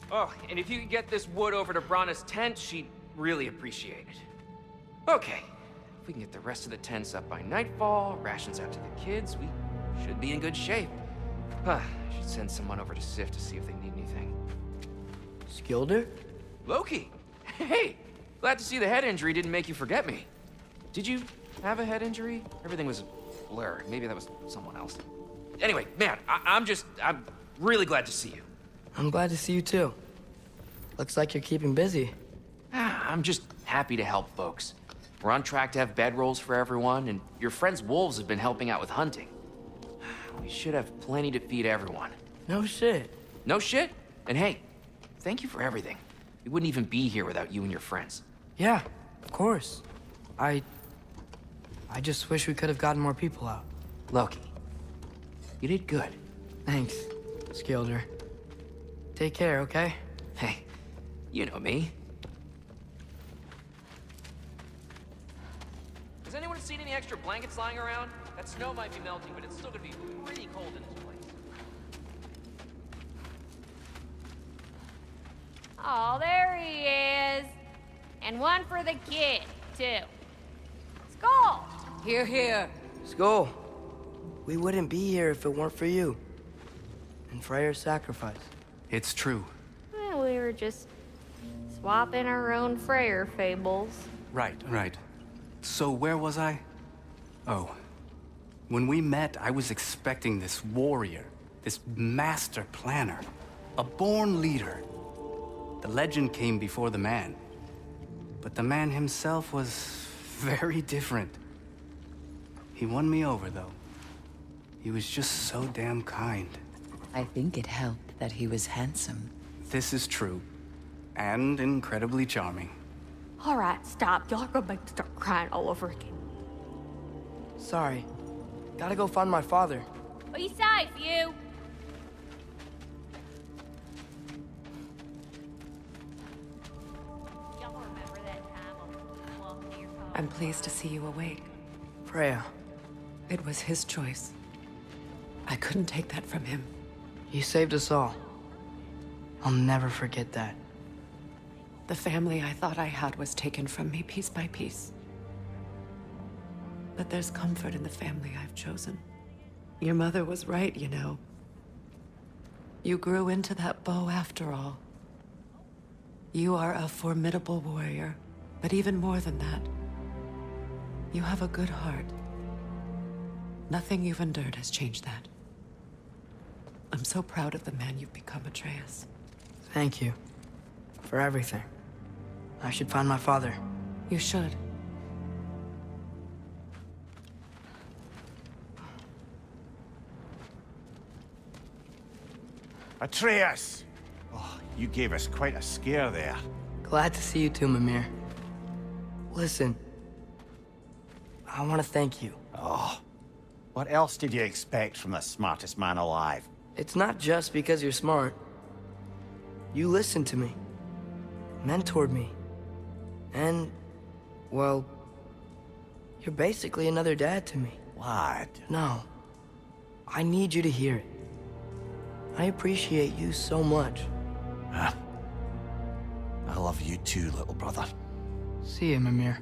Oh, and if you could get this wood over to Brana's tent, she'd really appreciate it. Okay. If we can get the rest of the tents up by nightfall, rations out to the kids, we should be in good shape. I should send someone over to Sif to see if they need anything. Skilder? Loki! Hey! Glad to see the head injury didn't make you forget me. Did you have a head injury? Everything was a blur. Maybe that was someone else. Anyway, man, I'm really glad to see you. I'm glad to see you too. Looks like you're keeping busy. I'm just happy to help folks. We're on track to have bedrolls for everyone, and your friend's wolves have been helping out with hunting. We should have plenty to feed everyone. No shit. No shit? And hey, thank you for everything. We wouldn't even be here without you and your friends. Yeah, of course. I just wish we could have gotten more people out. Loki, you did good. Thanks, Skilder. Take care, okay? Hey, you know me. Has anyone seen any extra blankets lying around? That snow might be melting, but it's still gonna be pretty cold in this place. Oh, there he is. And one for the kid, too. Skull! Here, here. Skull. We wouldn't be here if it weren't for you. And Freyr's sacrifice. It's true. Well, we were just swapping our own Freyr fables. Right. So where was I? Oh. When we met, I was expecting this warrior, this master planner, a born leader. The legend came before the man. But the man himself was very different. He won me over, though. He was just so damn kind. I think it helped that he was handsome. This is true. And incredibly charming. All right, stop. Y'all are gonna make me start crying all over again. Sorry. Gotta go find my father. Be safe, you. Y'all remember that time I walked near Paul? I'm pleased to see you awake. Freya. It was his choice. I couldn't take that from him. You saved us all. I'll never forget that. The family I thought I had was taken from me piece by piece. But there's comfort in the family I've chosen. Your mother was right, you know. You grew into that bow after all. You are a formidable warrior, but even more than that, you have a good heart. Nothing you've endured has changed that. I'm so proud of the man you've become, Atreus. Thank you. For everything. I should find my father. You should. Atreus! Oh, you gave us quite a scare there. Glad to see you too, Mimir. Listen. I want to thank you. Oh. What else did you expect from the smartest man alive? It's not just because you're smart. You listened to me. Mentored me. And, well, you're basically another dad to me. Lad. No. I need you to hear it. I appreciate you so much. Huh? I love you too, little brother. See you, Mimir.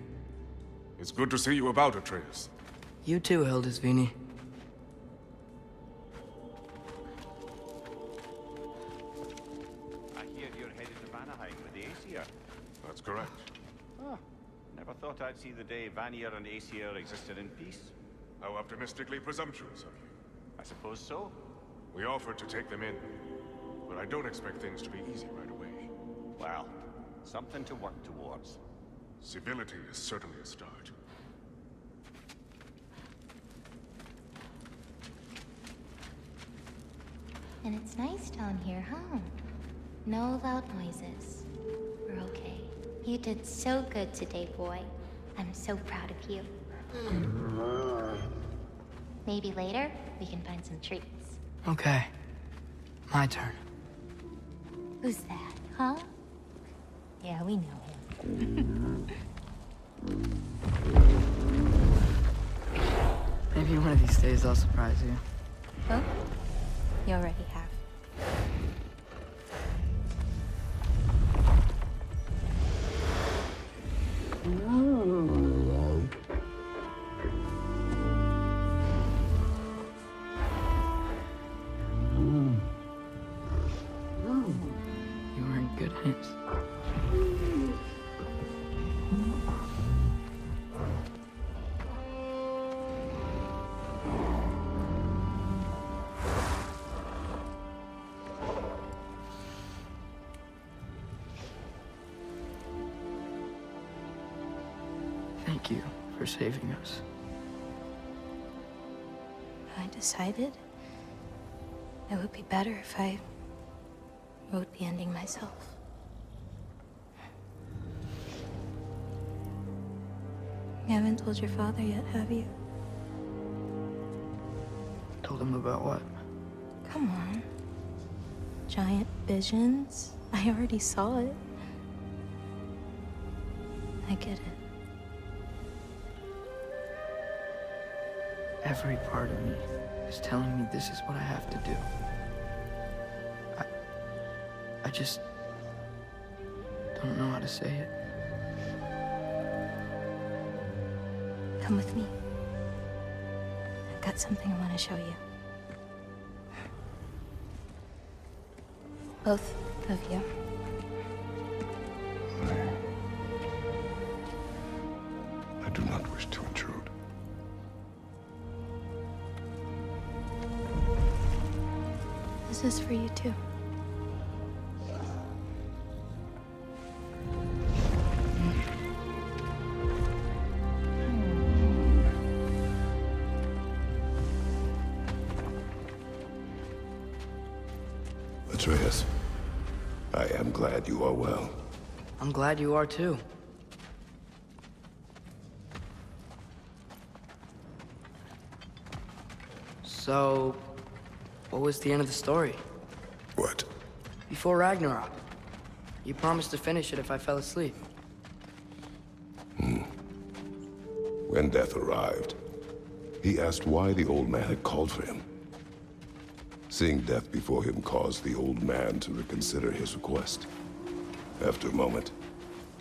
It's good to see you about, Atreus. You too, Hildisvini. here. That's correct. Ah, never thought I'd see the day Vanir and Aesir existed in peace. How optimistically presumptuous of you. I suppose so. We offered to take them in, but I don't expect things to be easy right away. Well, something to work towards. Civility is certainly a start. And it's nice down here, huh? No loud noises. We're okay. You did so good today, boy. I'm so proud of you. Maybe later, we can find some treats. Okay. My turn. Who's that, huh? Yeah, we know him. Maybe one of these days I'll surprise you. Oh? You already have. You were in good hands. Thank you for saving us. I decided it would be better if I wrote the ending myself. You haven't told your father yet, have you? Told him about what? Come on. Giant visions? I already saw it. I get it. Every part of me is telling me this is what I have to do. I just don't know how to say it. Come with me. I've got something I want to show you. Both of you. I do not wish to intrude. This is for you too. Atreus, I am glad you are well. I'm glad you are too. So, what was the end of the story? What? Before Ragnarok. You promised to finish it if I fell asleep. When death arrived, he asked why the old man had called for him. Seeing death before him caused the old man to reconsider his request. After a moment,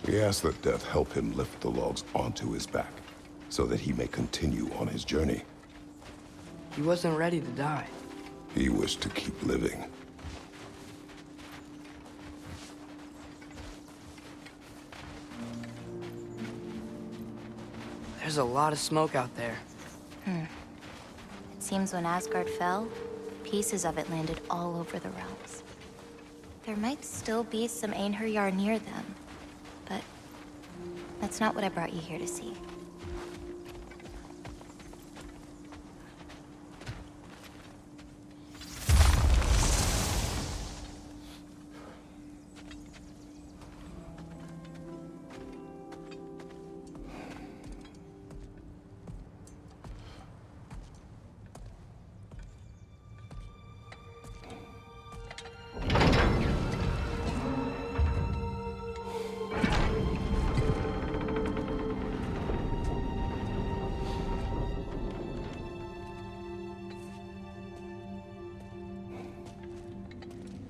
he asked that death help him lift the logs onto his back, so that he may continue on his journey. He wasn't ready to die. He wished to keep living. There's a lot of smoke out there. It seems when Asgard fell, pieces of it landed all over the realms. There might still be some Einherjar near them, but that's not what I brought you here to see.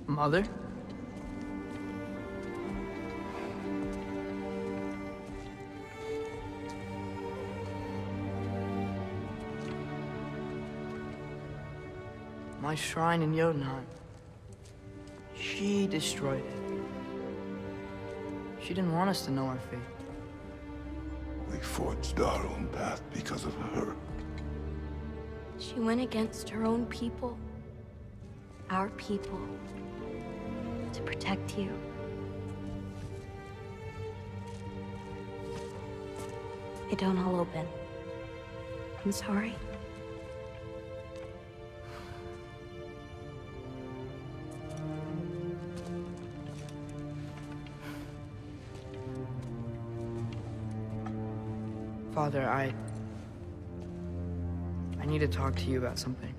Mother? My shrine in Jotunheim. She destroyed it. She didn't want us to know our fate. We forged our own path because of her. She went against her own people. Our people. To protect you. It don't all open. I'm sorry. Father, I need to talk to you about something.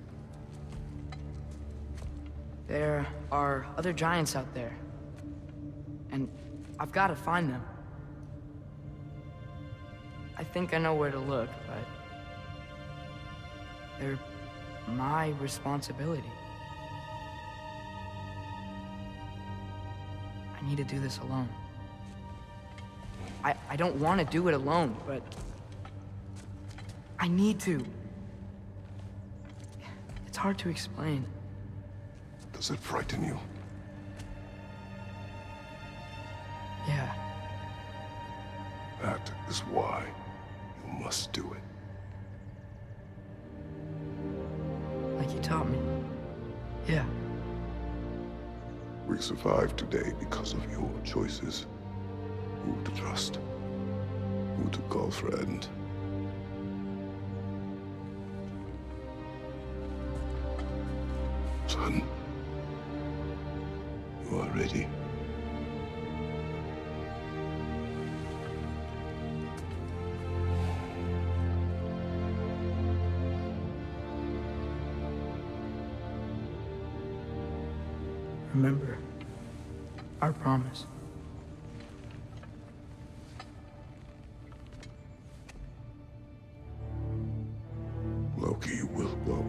There are other giants out there, and I've got to find them. I think I know where to look, but they're my responsibility. I need to do this alone. I don't want to do it alone, but I need to. It's hard to explain. Does it frighten you? Yeah. That is why you must do it. Like you taught me. Yeah. We survived today because of your choices. Who to trust, who to call friend. Son, you are ready. Remember our promise. Loki will go.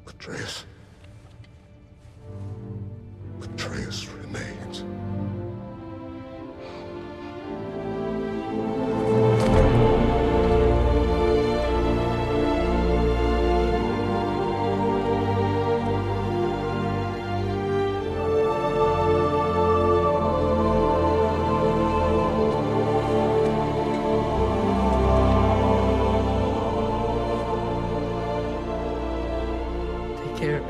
Atreus. Atreus remains. Take care.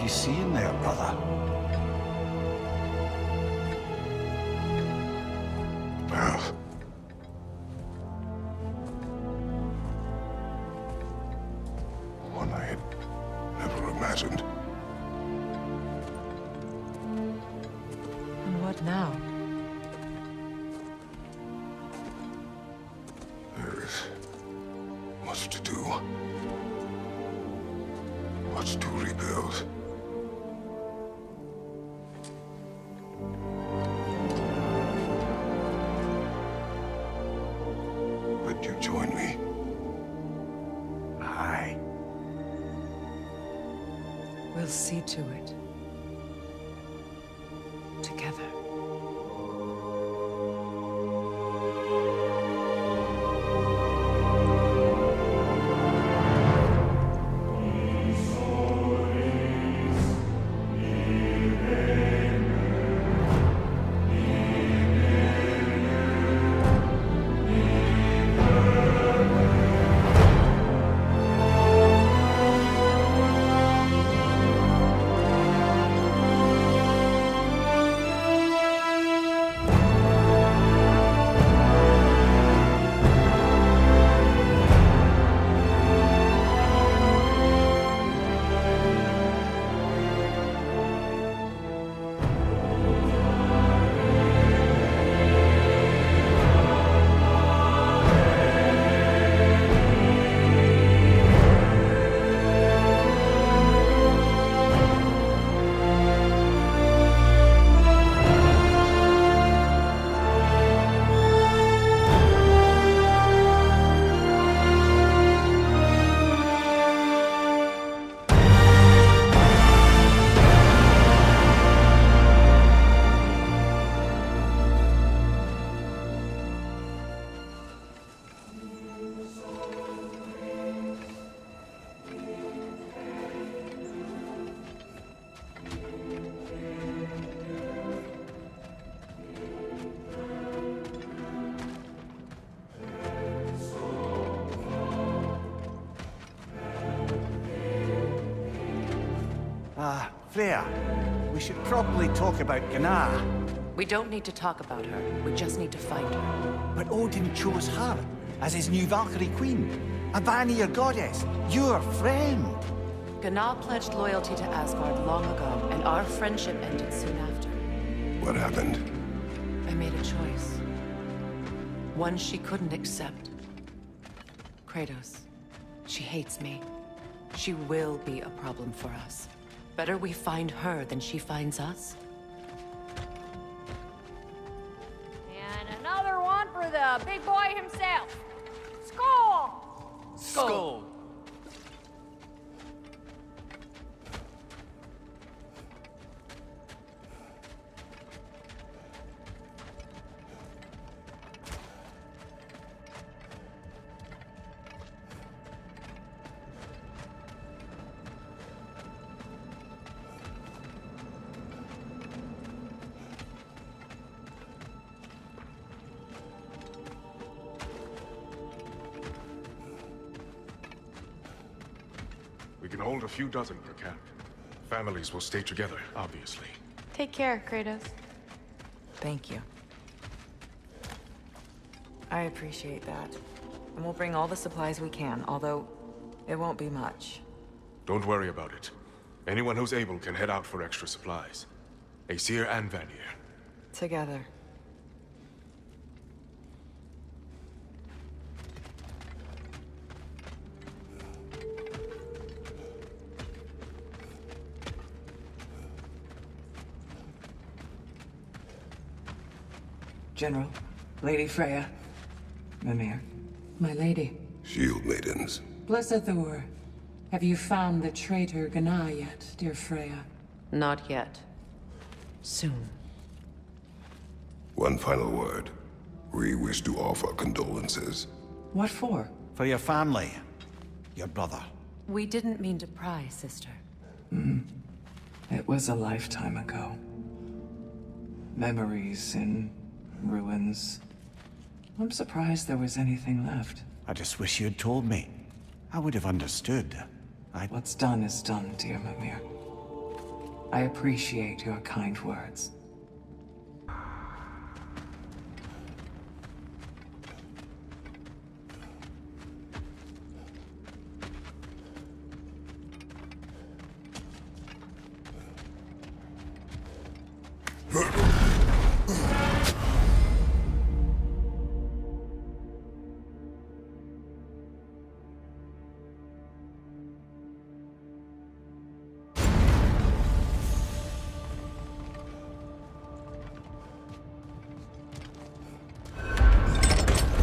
you seeing there, brother? Well, one I had never imagined. And what now? There is much to do. Much to rebuild. Would you join me? Aye. We'll see to it. Together. Freya, we should probably talk about Gná. We don't need to talk about her. We just need to find her. But Odin chose her as his new Valkyrie queen. A Vanir goddess, your friend. Gná pledged loyalty to Asgard long ago, and our friendship ended soon after. What happened? I made a choice. One she couldn't accept. Kratos. She hates me. She will be a problem for us. Better we find her than she finds us. And another one for the big boy himself. Skull! Skull. We can hold a few dozen per camp. Families will stay together, obviously. Take care, Kratos. Thank you. I appreciate that. And we'll bring all the supplies we can, although it won't be much. Don't worry about it. Anyone who's able can head out for extra supplies. Aesir and Vanir. Together. General, Lady Freya, Mimir, my lady. Shield maidens. Blessed Thor, have you found the traitor Gná yet, dear Freya? Not yet. Soon. One final word. We wish to offer condolences. What for? For your family. Your brother. We didn't mean to pry, sister. It was a lifetime ago. Memories in ruins. I'm surprised there was anything left. I just wish you'd told me. I would have understood. What's done is done, dear Mimir. I appreciate your kind words.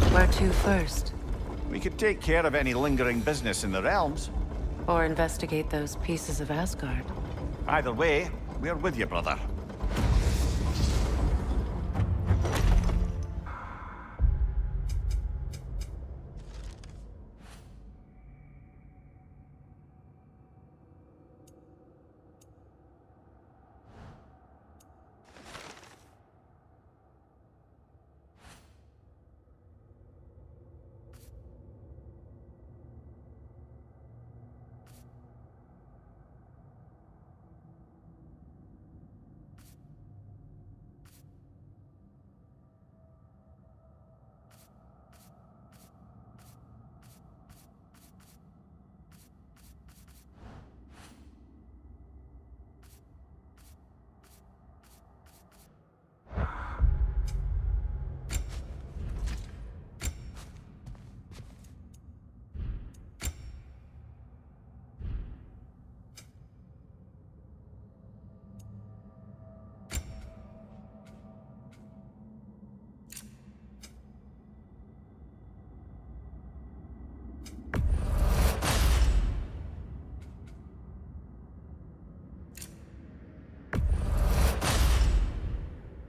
Where to first? We could take care of any lingering business in the realms. Or investigate those pieces of Asgard? Either way, we're with you, brother.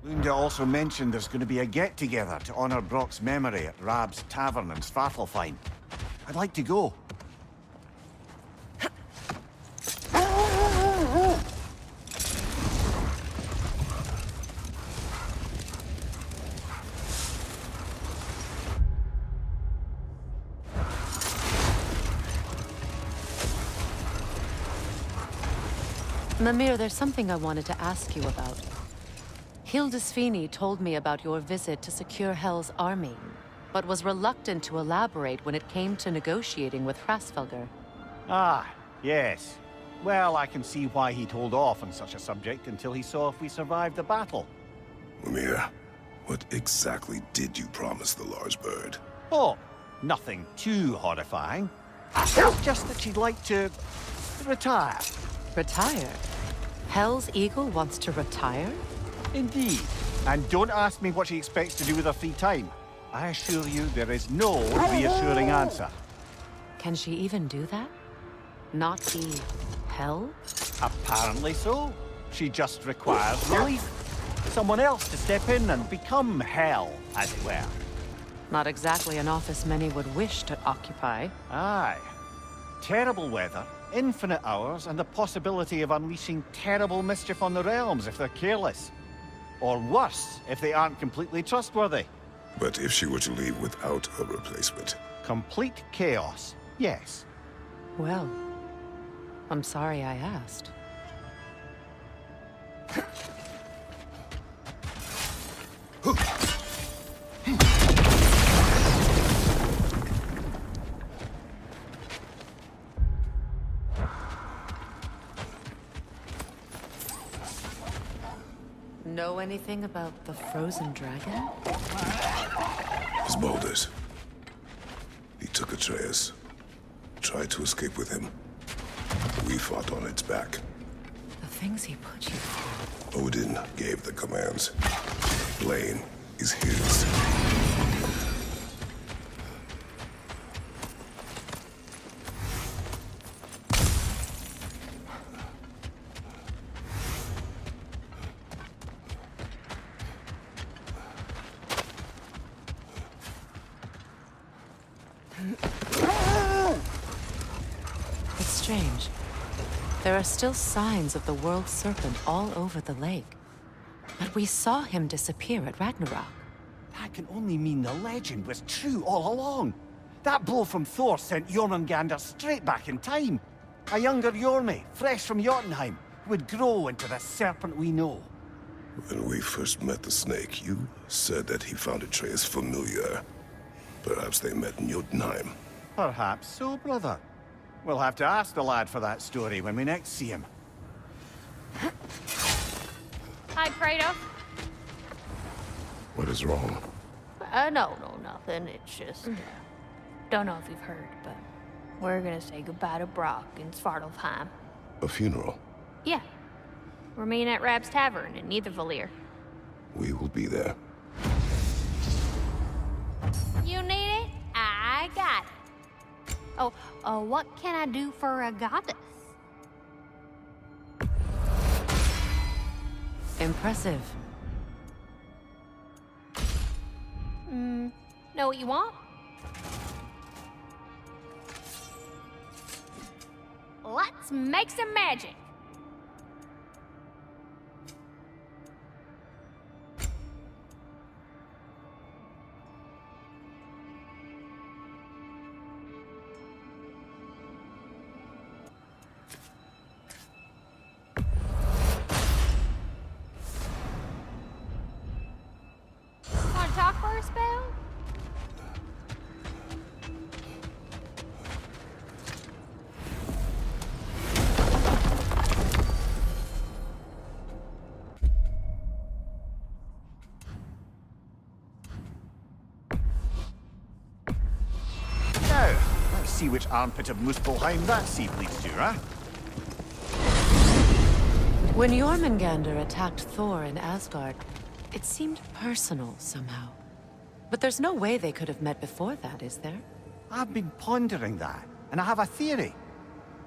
Lunda also mentioned there's going to be a get-together to honor Brock's memory at Rab's Tavern in Svartalfheim. I'd like to go. Mimir, there's something I wanted to ask you about. Hildisvini told me about your visit to secure Hel's army, but was reluctant to elaborate when it came to negotiating with Hrasfelger. Ah, yes. Well, I can see why he'd hold off on such a subject until he saw if we survived the battle. Mimir, what exactly did you promise the large bird? Oh, nothing too horrifying. Just that she'd like to retire. Retire? Hel's Eagle wants to retire? Indeed. And don't ask me what she expects to do with her free time. I assure you there is no reassuring answer. Can she even do that? Not be Hel? Apparently so. She just requires relief. Someone else to step in and become Hel, as it were. Not exactly an office many would wish to occupy. Aye. Terrible weather, infinite hours, and the possibility of unleashing terrible mischief on the realms if they're careless. Or worse, if they aren't completely trustworthy. But if she were to leave without a replacement? Complete chaos, yes. Well, I'm sorry I asked. Know anything about the frozen dragon? His boulders. He took Atreus. Tried to escape with him. We fought on its back. The things he put you through. Odin gave the commands. Blame is his. It's strange. There are still signs of the world serpent all over the lake. But we saw him disappear at Ragnarok. That can only mean the legend was true all along. That blow from Thor sent Jormungandr straight back in time. A younger Jormi, fresh from Jotunheim, would grow into the serpent we know. When we first met the snake, you said that he found Atreus familiar. Perhaps they met in Jotunheim. Perhaps so, brother. We'll have to ask the lad for that story when we next see him. Hi, Kratos. What is wrong? No, nothing. It's just, don't know if you've heard, but we're gonna say goodbye to Brock in Svartalfheim. A funeral? Yeah. We're meeting at Rab's Tavern in Nethervalir. We will be there. You need it? I got it. Oh, what can I do for a goddess? Impressive. Know what you want? Let's make some magic. Want to talk for a spell? Now, let's see which armpit of Muspelheim that sea leads to, huh? When Jormungandr attacked Thor in Asgard, it seemed personal somehow. But there's no way they could have met before that, is there? I've been pondering that, and I have a theory.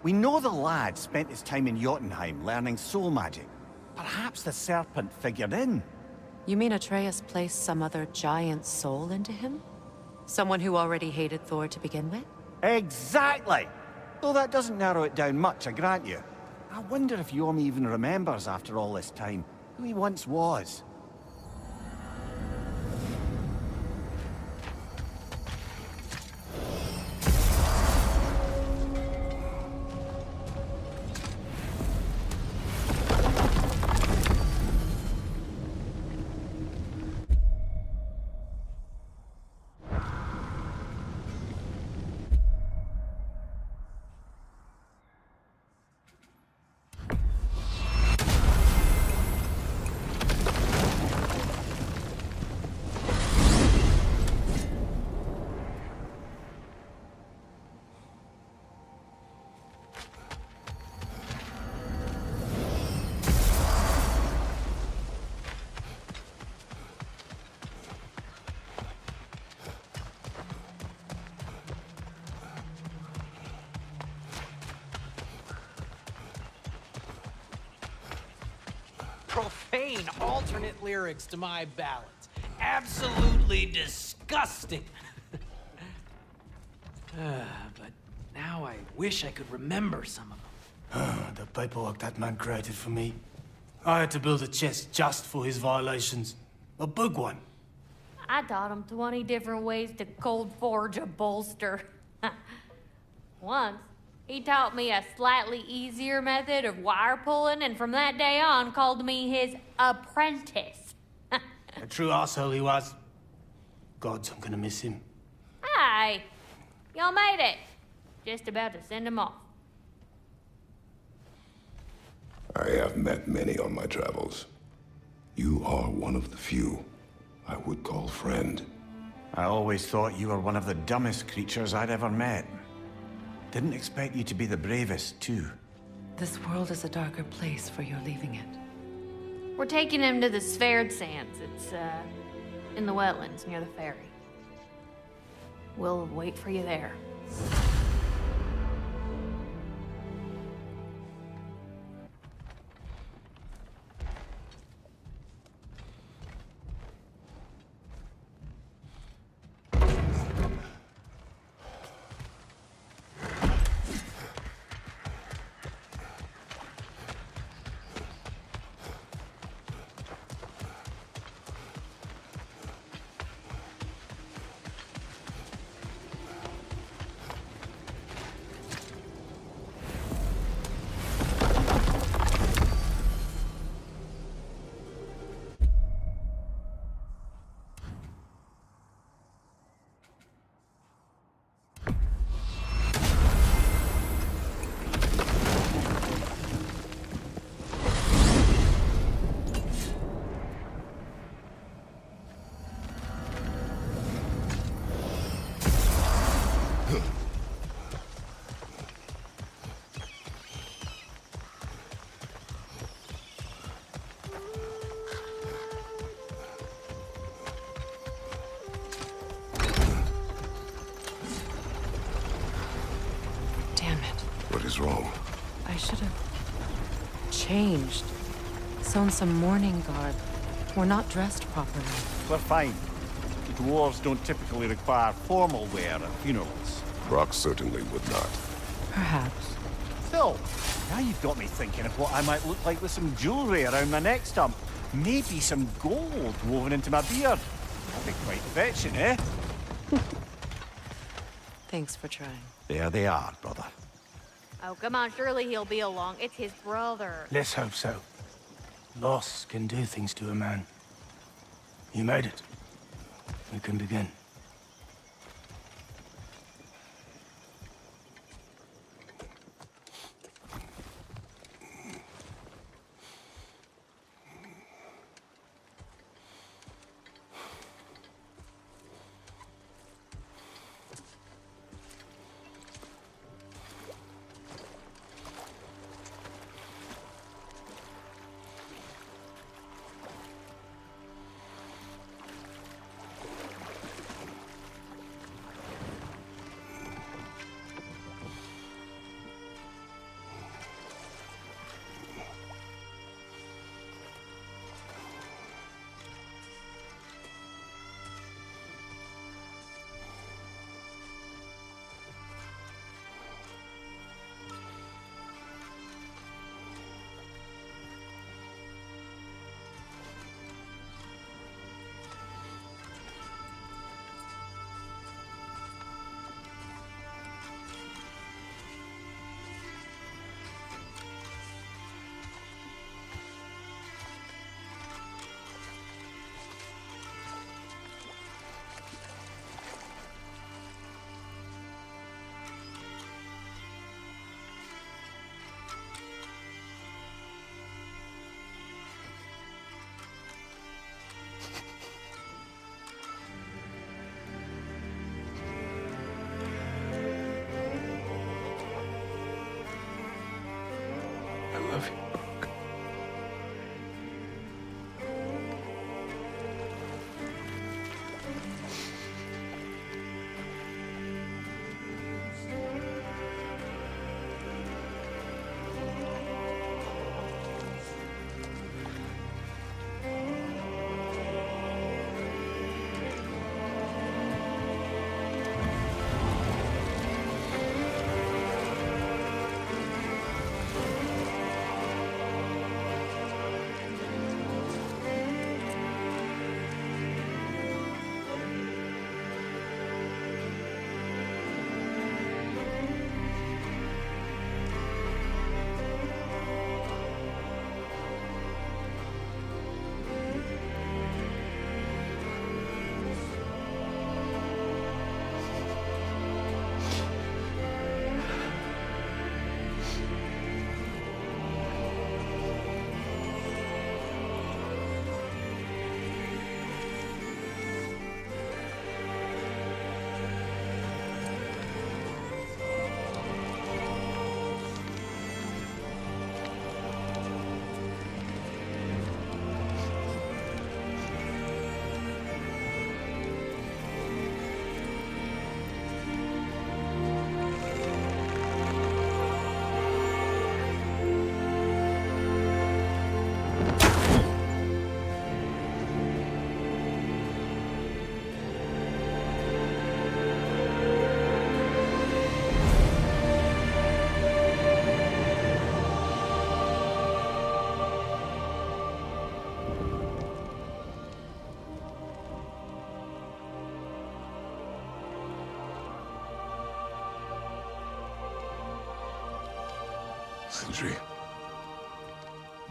We know the lad spent his time in Jotunheim learning soul magic. Perhaps the serpent figured in. You mean Atreus placed some other giant soul into him? Someone who already hated Thor to begin with? Exactly! Though that doesn't narrow it down much, I grant you. I wonder if Jorm even remembers after all this time who he once was. Profane alternate lyrics to my ballads. Absolutely disgusting. But now I wish I could remember some of them. The paperwork that man created for me. I had to build a chest just for his violations. A big one. I taught him 20 different ways to cold forge a bolster. Once, he taught me a slightly easier method of wire pulling, and from that day on called me his apprentice. A true asshole he was. Gods, I'm gonna miss him. Hi, y'all made it. Just about to send him off. I have met many on my travels. You are one of the few I would call friend. I always thought you were one of the dumbest creatures I'd ever met. Didn't expect you to be the bravest, too. This world is a darker place for your leaving it. We're taking him to the Sverd Sands. It's, in the wetlands near the ferry. We'll wait for you there. is wrong? I should have changed. Sewn some mourning garb. We're not dressed properly. We're fine. Dwarves don't typically require formal wear at funerals. Brock certainly would not. Perhaps. Still, now you've got me thinking of what I might look like with some jewellery around my neck stump. Maybe some gold woven into my beard. That'd be quite fetching, eh? Thanks for trying. There they are, brother. Oh, come on, surely he'll be along. It's his brother. Let's hope so. Loss can do things to a man. You made it. We can begin. I love you, Brock. Sindri.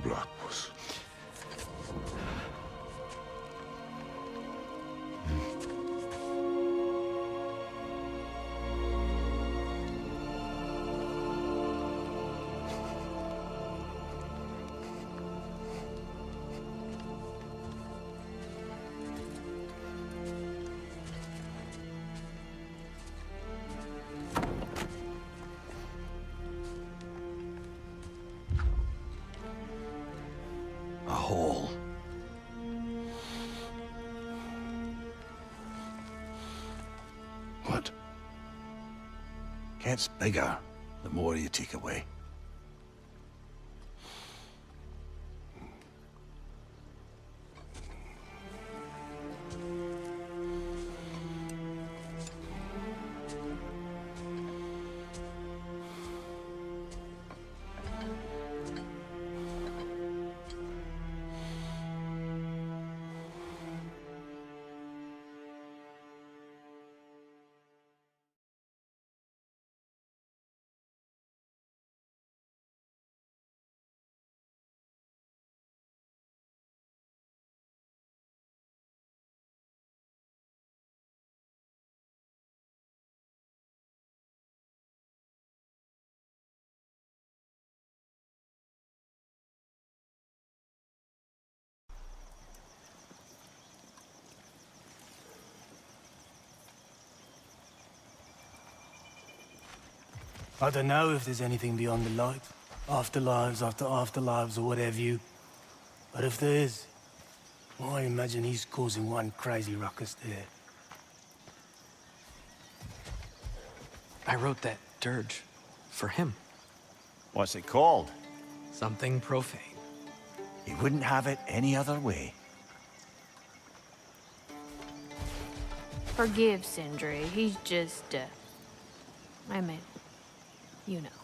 Brock was... A hole. What? Gets bigger. the more you take away. I don't know if there's anything beyond the light. Afterlives after afterlives or whatever you. But if there is, well, I imagine he's causing one crazy ruckus there. I wrote that dirge for him. What's it called? Something profane. He wouldn't have it any other way. Forgive Sindri. He's just, I mean, you know.